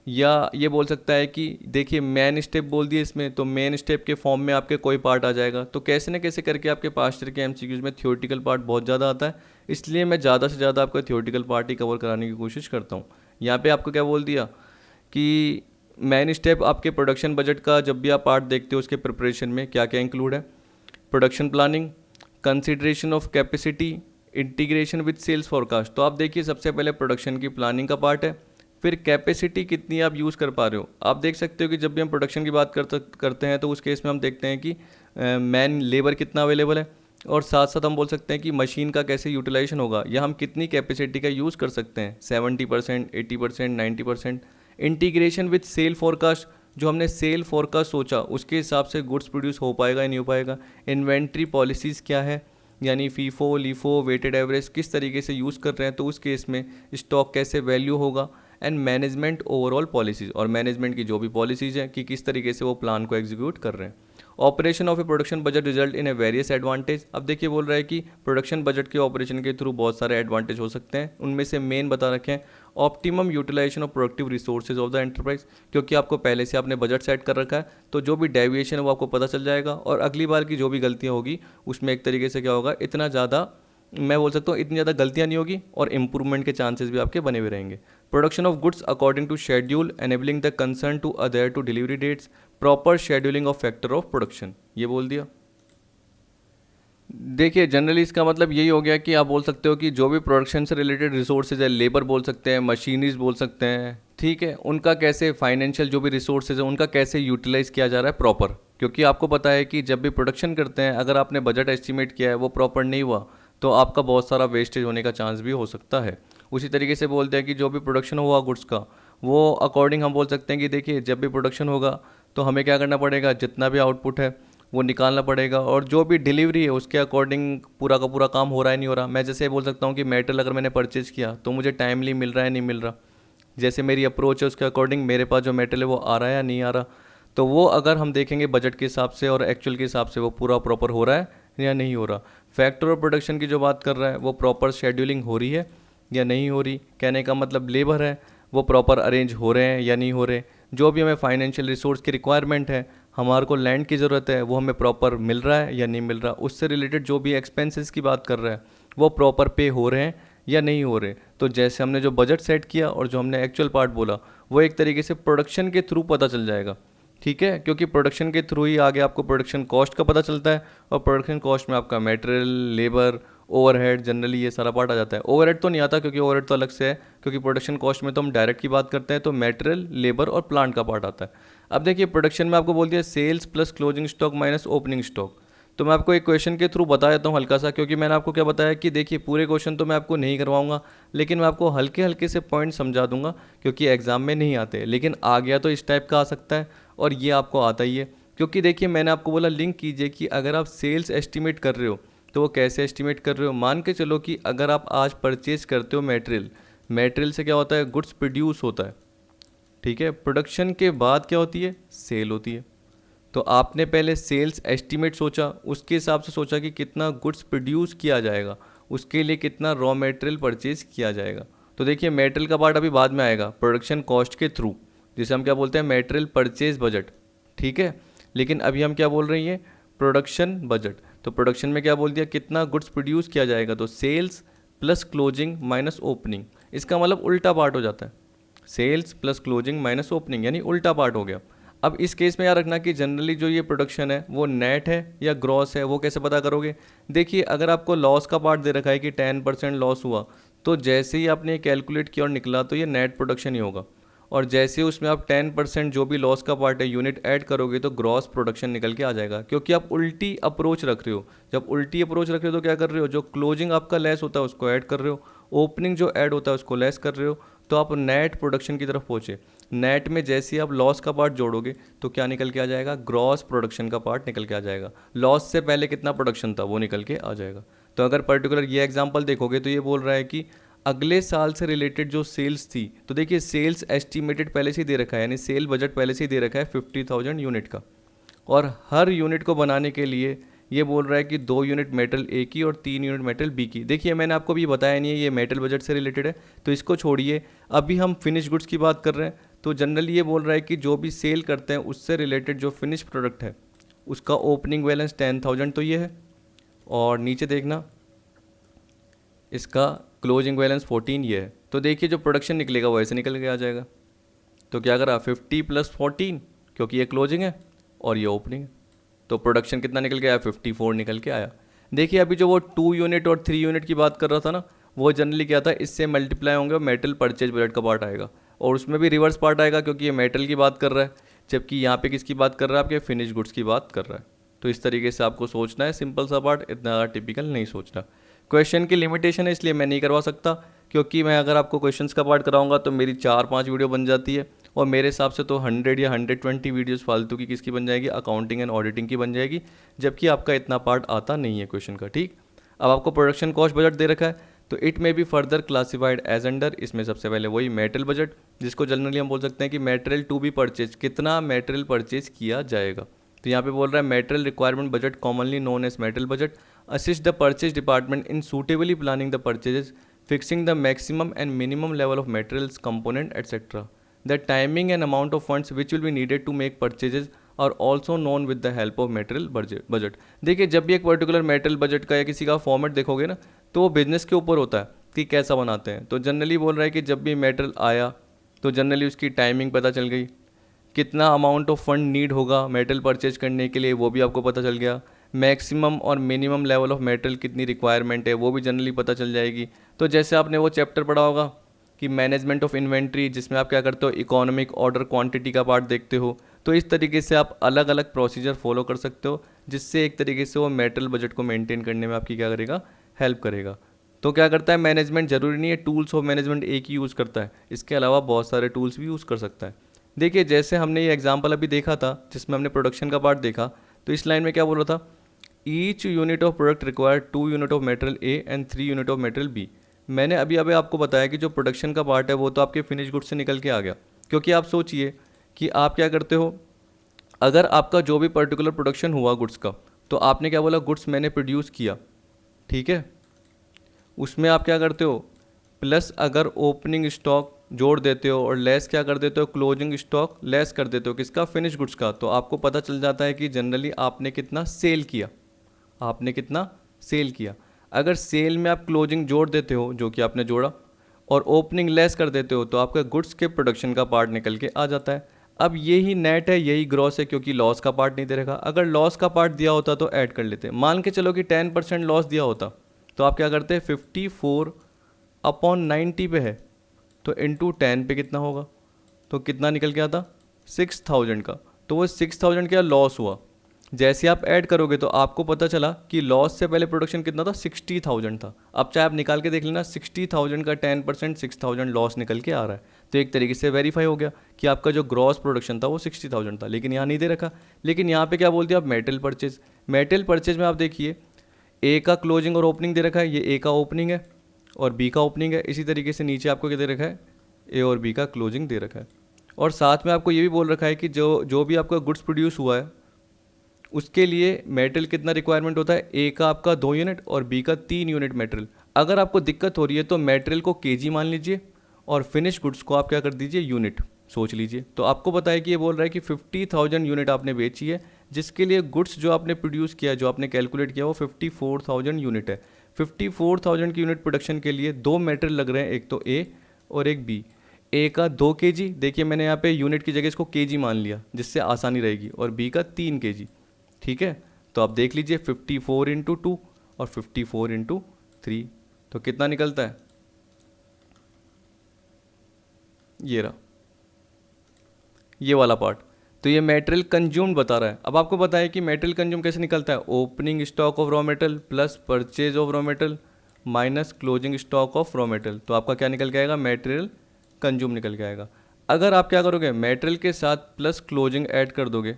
या ये बोल सकता है कि देखिए मेन स्टेप बोल दिए इसमें, तो मेन स्टेप के फॉर्म में आपके कोई पार्ट आ जाएगा। तो कैसे न कैसे करके आपके पास्ट ईयर के एमसीक्यूज में थियोरटिकल पार्ट बहुत ज़्यादा आता है, इसलिए मैं ज़्यादा से ज़्यादा आपका थियोरटिकल पार्ट ही कवर कराने की कोशिश करता हूँ। यहाँ पे आपको क्या बोल दिया कि मेन स्टेप आपके प्रोडक्शन बजट का जब भी आप पार्ट देखते हो उसके प्रिपरेशन में क्या क्या इंक्लूड है, production planning, consideration of capacity, integration with sales forecast. तो आप देखिए सबसे पहले प्रोडक्शन की प्लानिंग का पार्ट है, फिर कैपेसिटी कितनी आप यूज़ कर पा रहे हो। आप देख सकते हो कि जब भी हम प्रोडक्शन की बात करते हैं तो उस केस में हम देखते हैं कि मैन लेबर कितना अवेलेबल है, और साथ साथ हम बोल सकते हैं कि मशीन का कैसे यूटिलाइजेशन होगा, या हम कितनी कैपेसिटी का यूज़ कर सकते हैं, 70%, 80%, 90%। इंटीग्रेशन विथ सेल फोरकास्ट, जो हमने सेल फोरकास्ट सोचा उसके हिसाब से गुड्स प्रोड्यूस हो पाएगा या नहीं हो पाएगा। इन्वेंट्री पॉलिसीज़ क्या है, यानी फीफो लीफो वेटेड एवरेज किस तरीके से यूज़ कर रहे हैं, तो उस केस में स्टॉक कैसे वैल्यू होगा। एंड मैनेजमेंट ओवरऑल पॉलिसीज़, और मैनेजमेंट की जो भी पॉलिसीज़ हैं कि किस तरीके से वो प्लान को एग्जीक्यूट कर रहे हैं। Operation of A production budget result in A various advantage. अब देखिए बोल रहा है कि प्रोडक्शन बजट के ऑपरेशन के थ्रू बहुत सारे एडवांटेज हो सकते हैं, उनमें से मेन बता रखे हैं optimum utilisation of productive resources of the enterprise, क्योंकि आपको पहले से आपने बजट सेट कर रखा है तो जो भी डेविएशन है वो आपको पता चल जाएगा, और अगली बार की जो भी गलतियाँ होगी उसमें एक तरीके से क्या होगा, इतना ज़्यादा मैं बोल सकता हूँ इतनी ज़्यादा गलतियाँ नहीं होगी और इंप्रूवमेंट के चांसेस भी आपके बने हुए रहेंगे। Production of goods according to schedule enabling the concern to adhere to delivery dates, proper scheduling of factor of production, ये बोल दिया। देखिए जनरली इसका मतलब यही हो गया कि आप बोल सकते हो कि जो भी प्रोडक्शन से रिलेटेड रिसोर्सेज है, लेबर बोल सकते हैं, मशीनरीज बोल सकते हैं, ठीक है, उनका कैसे फाइनेंशियल जो भी रिसोर्सेज है उनका कैसे यूटिलाइज किया जा रहा है प्रॉपर, क्योंकि आपको पता है कि जब भी प्रोडक्शन करते हैं अगर आपने बजट एस्टिमेट किया है वो प्रॉपर नहीं हुआ तो आपका बहुत सारा वेस्टेज होने का चांस भी हो सकता है। उसी तरीके से बोलते हैं कि जो भी प्रोडक्शन हुआ गुड्स का वो अकॉर्डिंग हम बोल सकते हैं कि देखिए जब भी प्रोडक्शन होगा तो हमें क्या करना पड़ेगा, जितना भी आउटपुट है वो निकालना पड़ेगा, और जो भी डिलीवरी है उसके अकॉर्डिंग पूरा का पूरा काम हो रहा है नहीं हो रहा। मैं जैसे बोल सकता हूँ कि मेटेरियल अगर मैंने परचेज़ किया तो मुझे टाइमली मिल रहा है नहीं मिल रहा, जैसे मेरी अप्रोच है उसके अकॉर्डिंग मेरे पास जो मेटेरियल है वो आ रहा है या नहीं आ रहा, तो वो अगर हम देखेंगे बजट के हिसाब से और एक्चुअल के हिसाब से वो पूरा प्रॉपर हो रहा है या नहीं हो रहा। फैक्टर ऑफ प्रोडक्शन की जो बात कर रहा है वो प्रॉपर शेड्यूलिंग हो रही है या नहीं हो रही, कहने का मतलब लेबर है वो प्रॉपर अरेंज हो रहे हैं या नहीं हो रहे, जो भी हमें फाइनेंशियल रिसोर्स की रिक्वायरमेंट है, हमारे को लैंड की ज़रूरत है वो हमें प्रॉपर मिल रहा है या नहीं मिल रहा, उससे रिलेटेड जो भी एक्सपेंसेस की बात कर रहा है वो प्रॉपर पे हो रहे हैं या नहीं हो रहे। तो जैसे हमने जो बजट सेट किया और जो हमने एक्चुअल पार्ट बोला वो एक तरीके से प्रोडक्शन के थ्रू पता चल जाएगा, ठीक है, क्योंकि प्रोडक्शन के थ्रू ही आगे आपको प्रोडक्शन कॉस्ट का पता चलता है, और प्रोडक्शन कॉस्ट में आपका मटेरियल, लेबर, ओवरहेड, जनरली ये सारा पार्ट आ जाता है। ओवरहेड तो नहीं आता क्योंकि ओवरहेड तो अलग से है, क्योंकि प्रोडक्शन कॉस्ट में तो हम डायरेक्ट की बात करते हैं, तो मटेरियल, लेबर और प्लांट का पार्ट आता है। अब देखिए प्रोडक्शन में आपको बोल दिया sales plus closing stock minus opening stock, तो मैं आपको एक क्वेश्चन के थ्रू बता देता हूँ हल्का सा, क्योंकि मैंने आपको क्या बताया कि देखिए पूरे क्वेश्चन तो मैं आपको नहीं करवाऊंगा, लेकिन मैं आपको हल्के हल्के से पॉइंट समझा दूंगा, क्योंकि एग्जाम में नहीं आते, लेकिन आ गया तो इस टाइप का आ सकता है और ये आपको आता ही है। क्योंकि देखिए मैंने आपको बोला लिंक कीजिए कि अगर आप सेल्स एस्टिमेट कर रहे हो तो वो कैसे एस्टिमेट कर रहे हो। मान के चलो कि अगर आप आज परचेज करते हो मटेरियल, मटेरियल से क्या होता है, गुड्स प्रोड्यूस होता है, ठीक है, प्रोडक्शन के बाद क्या होती है, सेल होती है। तो आपने पहले सेल्स एस्टीमेट सोचा, उसके हिसाब से सोचा कि कितना गुड्स प्रोड्यूस किया जाएगा, उसके लिए कितना रॉ मटेरियल परचेज किया जाएगा। तो देखिए मटेरियल का पार्ट अभी बाद में आएगा प्रोडक्शन कॉस्ट के थ्रू, जिसे हम क्या बोलते हैं, मटेरियल परचेज बजट, ठीक है, लेकिन अभी हम क्या बोल रहे हैं, प्रोडक्शन बजट। तो प्रोडक्शन में क्या बोल दिया, कितना गुड्स प्रोड्यूस किया जाएगा, तो sales plus closing minus opening, इसका मतलब उल्टा पार्ट हो जाता है, sales plus closing minus opening, यानी उल्टा पार्ट हो गया। अब इस केस में याद रखना कि जनरली जो ये प्रोडक्शन है वो नेट है या ग्रॉस है, वो कैसे पता करोगे। देखिए अगर आपको लॉस का पार्ट दे रखा है कि 10% लॉस हुआ, तो जैसे ही आपने कैलकुलेट किया और निकला तो ये नेट प्रोडक्शन ही होगा, और जैसे उसमें आप 10% जो भी लॉस का पार्ट है यूनिट ऐड करोगे तो ग्रॉस प्रोडक्शन निकल के आ जाएगा, क्योंकि आप उल्टी अप्रोच रख रहे हो। जब उल्टी अप्रोच रख रहे हो तो क्या कर रहे हो, जो क्लोजिंग आपका लेस होता है उसको ऐड कर रहे हो, ओपनिंग जो ऐड होता है उसको लेस कर रहे हो, तो आप नेट प्रोडक्शन की तरफ पहुँचे। नेट में जैसे ही आप लॉस का पार्ट जोड़ोगे तो क्या निकल के आ जाएगा, ग्रॉस प्रोडक्शन का पार्ट निकल के आ जाएगा, लॉस से पहले कितना प्रोडक्शन था वो निकल के आ जाएगा। तो अगर पर्टिकुलर ये एग्जांपल देखोगे तो ये बोल रहा है कि अगले साल से रिलेटेड जो सेल्स थी, तो देखिए सेल्स एस्टिमेटेड पहले से ही दे रखा है, यानी सेल बजट पहले से ही दे रखा है 50,000 यूनिट का, और हर यूनिट को बनाने के लिए ये बोल रहा है कि 2 यूनिट मेटल ए की और 3 यूनिट मेटल बी की। देखिए मैंने आपको भी बताया नहीं है, ये मेटल बजट से रिलेटेड है तो इसको छोड़िए, अभी हम फिनिश गुड्स की बात कर रहे हैं। तो जनरली ये बोल रहा है कि जो भी सेल करते हैं उससे रिलेटेड जो फिनिश प्रोडक्ट है उसका ओपनिंग बैलेंस 10,000 तो ये है, और नीचे देखना इसका क्लोजिंग बैलेंस 14 ये है। तो देखिए जो प्रोडक्शन निकलेगा वो ऐसे निकल के आ जाएगा। तो क्या करा, 50 + 14, क्योंकि ये क्लोजिंग है और ये ओपनिंग है, तो प्रोडक्शन कितना निकल के आया, 54 निकल के आया। देखिए अभी जो वो 2 यूनिट और 3 यूनिट की बात कर रहा था ना, वो जनरली क्या था, इससे मल्टीप्लाई होंगे और मेटल परचेज बजट का पार्ट आएगा, और उसमें भी रिवर्स पार्ट आएगा क्योंकि ये मेटल की बात कर रहा है, जबकि यहाँ पे किसकी बात कर रहा है, आपके फिनिश गुड्स की बात कर रहा है। तो इस तरीके से आपको सोचना है, सिंपल सा पार्ट, इतना टिपिकल नहीं सोचना। क्वेश्चन की लिमिटेशन है इसलिए मैं नहीं करवा सकता, क्योंकि मैं अगर आपको क्वेश्चंस का पार्ट कराऊंगा तो मेरी 4-5 वीडियो बन जाती है, और मेरे हिसाब से तो 100 या 120 वीडियोस फालतू की किसकी बन जाएगी, अकाउंटिंग एंड ऑडिटिंग की बन जाएगी, जबकि आपका इतना पार्ट आता नहीं है क्वेश्चन का। ठीक, अब आपको प्रोडक्शन कॉस्ट बजट दे रखा है तो it may be further classified as under, इसमें सबसे पहले वही मेटल बजट, जिसको जनरली हम बोल सकते हैं कि मेटेरियल टू बी परचेज, कितना मेटेरियल परचेज किया जाएगा। तो तो यहाँ पे बोल रहा है material requirement budget commonly known as material budget assist the purchase department in suitably planning the purchases fixing the maximum and minimum level of materials component etcetera the timing and amount of funds which will be needed to make purchases और also known with the help of material budget. देखिए जब भी एक particular material budget का या किसी का format देखोगे ना तो वो बिजनेस के ऊपर होता है कि कैसा बनाते हैं। तो जनरली बोल रहा है कि जब भी मेटेरियल आया तो जनरली उसकी टाइमिंग पता चल गई, कितना अमाउंट ऑफ फंड नीड होगा मेटेरियल परचेज करने के लिए वो भी आपको पता चल गया, मैक्सिमम और मिनिमम लेवल ऑफ मेटेरियल कितनी रिक्वायरमेंट है वो भी जनरली पता चल जाएगी। तो जैसे आपने वो चैप्टर पढ़ा होगा कि मैनेजमेंट ऑफ इन्वेंट्री, जिसमें आप क्या करते हो इकोनॉमिक ऑर्डर क्वांटिटी का पार्ट देखते हो, तो इस तरीके से आप अलग अलग प्रोसीजर फॉलो कर सकते हो जिससे एक तरीके से वो मेटेरियल बजट को मेंटेन करने में आपकी क्या करेगा, हेल्प करेगा। तो क्या करता है मैनेजमेंट, ज़रूरी नहीं है टूल्स ऑफ मैनेजमेंट एक ही यूज़ करता है, इसके अलावा बहुत सारे टूल्स भी यूज़ कर सकता है। देखिए जैसे हमने ये एग्जाम्पल अभी देखा था जिसमें हमने प्रोडक्शन का पार्ट देखा, तो इस लाइन में क्या बोल रहा था, each unit of product require 2 unit of material A and 3 unit of material B. मैंने अभी आपको बताया कि जो प्रोडक्शन का पार्ट है वो तो आपके फिनिश गुड्स से निकल के आ गया, क्योंकि आप सोचिए कि आप क्या करते हो, अगर आपका जो भी पर्टिकुलर प्रोडक्शन हुआ गुड्स का, तो आपने क्या बोला गुड्स मैंने प्रोड्यूस किया, ठीक है, उसमें आप क्या करते हो प्लस अगर ओपनिंग स्टॉक जोड़ देते हो और लेस क्या कर देते हो क्लोजिंग स्टॉक लेस कर देते हो किसका, फिनिश गुड्स का, तो आपको पता चल जाता है कि जनरली आपने कितना सेल किया, आपने कितना सेल किया। अगर सेल में आप क्लोजिंग जोड़ देते हो जो कि आपने जोड़ा और ओपनिंग लेस कर देते हो तो आपका गुड्स के प्रोडक्शन का पार्ट निकल के आ जाता है। अब यही नेट है, यही ग्रॉस है, क्योंकि लॉस का पार्ट नहीं दे रखा। अगर लॉस का पार्ट दिया होता तो ऐड कर लेते, मान के चलो कि 10% लॉस दिया होता तो आप क्या करते, 54/90 पे है तो इंटू 10 पे कितना होगा, तो कितना निकल के आता 6000 का, तो वो 6000 का लॉस हुआ। जैसे आप ऐड करोगे तो आपको पता चला कि लॉस से पहले प्रोडक्शन कितना था, 60,000 था। अब चाहे आप निकाल के देख लेना 60,000 का 10% 6000 लॉस निकल के आ रहा है, तो एक तरीके से वेरीफाई हो गया कि आपका जो ग्रॉस प्रोडक्शन था वो 60,000 था, लेकिन यहाँ नहीं दे रखा। लेकिन यहाँ पे क्या बोल दिया, आप मेटेरियल परचेज, मेटेरियल परचेज में आप देखिए ए का क्लोजिंग और ओपनिंग दे रखा है, ये ए का ओपनिंग है और बी का ओपनिंग है। इसी तरीके से नीचे आपको क्या दे रखा है, ए और बी का क्लोजिंग दे रखा है। और साथ में आपको ये भी बोल रखा है कि जो भी आपका गुड्स प्रोड्यूस हुआ है उसके लिए मेटेरियल कितना रिक्वायरमेंट होता है, ए का आपका 2 यूनिट और बी का 3 यूनिट मेटेरियल। अगर आपको दिक्कत हो रही है तो मेटेरियल को केजी मान लीजिए और फिनिश गुड्स को आप क्या कर दीजिए, यूनिट सोच लीजिए। तो आपको पता है कि ये बोल रहा है कि 50,000 यूनिट आपने बेची है, जिसके लिए गुड्स जो आपने प्रोड्यूस किया, जो आपने कैलकुलेट किया वो 54,000 यूनिट है। 54,000 की यूनिट प्रोडक्शन के लिए 2 मेटेरियल लग रहे हैं, एक तो ए और एक बी। ए का 2 kg, देखिए मैंने यहाँ पे यूनिट की जगह इसको केजी मान लिया जिससे आसानी रहेगी, और बी का 3 kg, ठीक है। तो आप देख लीजिए 54 × 2 और 54 × 3, तो कितना निकलता है, ये रहा ये वाला पार्ट। तो ये मेटेरियल कंज्यूम्ड बता रहा है। अब आपको पता है कि मेटेरियल कंज्यूम कैसे निकलता है, opening stock of raw material plus purchase of raw material minus closing stock of raw material, तो आपका क्या निकल के आएगा, मेटेरियल कंज्यूम निकल के आएगा। अगर आप क्या करोगे, मेटेरियल के साथ प्लस क्लोजिंग ऐड कर दोगे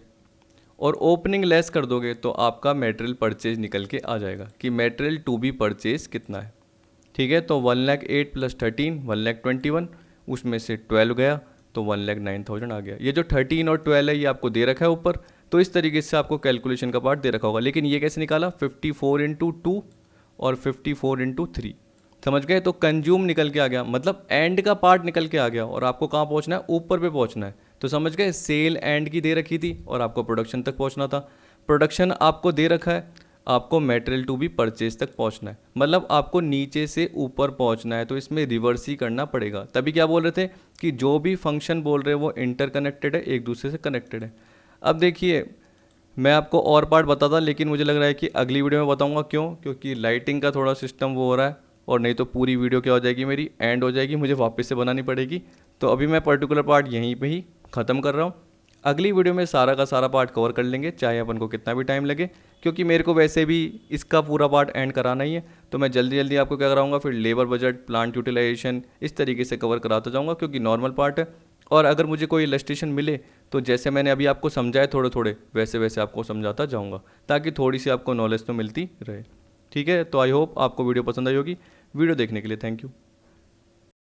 और ओपनिंग लेस कर दोगे तो आपका मेटेरियल परचेज निकल के आ जाएगा कि मेटेरियल टू बी परचेज कितना है, ठीक है। तो 1,08,000 प्लस 13 1,21,000, उसमें से 12 गया तो 1,09,000 आ गया। ये जो 13 और 12 है ये आपको दे रखा है ऊपर, तो इस तरीके से आपको कैलकुलेशन का पार्ट दे रखा होगा। लेकिन ये कैसे निकाला, 54 × 2 और 54 × 3, समझ गए। तो कंज्यूम निकल के आ गया, मतलब एंड का पार्ट निकल के आ गया, और आपको कहाँ पहुँचना है, ऊपर पे पहुँचना है। तो समझ गए, सेल एंड की दे रखी थी और आपको प्रोडक्शन तक पहुँचना था। प्रोडक्शन आपको दे रखा है, आपको मटेरियल टू बी परचेज तक पहुंचना है, मतलब आपको नीचे से ऊपर पहुंचना है। तो इसमें रिवर्स ही करना पड़ेगा। तभी क्या बोल रहे थे कि जो भी फंक्शन बोल रहे हैं वो इंटरकनेक्टेड है, एक दूसरे से कनेक्टेड है। अब देखिए मैं आपको और पार्ट बताता, लेकिन मुझे लग रहा है कि अगली वीडियो में बताऊंगा। क्यों, क्योंकि लाइटिंग का थोड़ा सिस्टम वो हो रहा है, और नहीं तो पूरी वीडियो क्या हो जाएगी, मेरी एंड हो जाएगी, मुझे वापस से बनानी पड़ेगी। तो अभी मैं पर्टिकुलर पार्ट यहीं पे ही ख़त्म कर रहा हूँ। अगली वीडियो में सारा का सारा पार्ट कवर कर लेंगे, चाहे अपन को कितना भी टाइम लगे, क्योंकि मेरे को वैसे भी इसका पूरा पार्ट एंड कराना ही है। तो मैं जल्दी जल्दी आपको क्या कराऊंगा, फिर लेबर बजट, प्लांट यूटिलाइजेशन, इस तरीके से कवर कराता जाऊंगा, क्योंकि नॉर्मल पार्ट है। और अगर मुझे कोई इलस्ट्रेशन मिले तो जैसे मैंने अभी आपको समझाए थोड़े थोड़े, वैसे वैसे आपको समझाता जाऊँगा, ताकि थोड़ी सी आपको नॉलेज तो मिलती रहे। ठीक है, तो आई होप आपको वीडियो पसंद आई होगी। वीडियो देखने के लिए थैंक यू।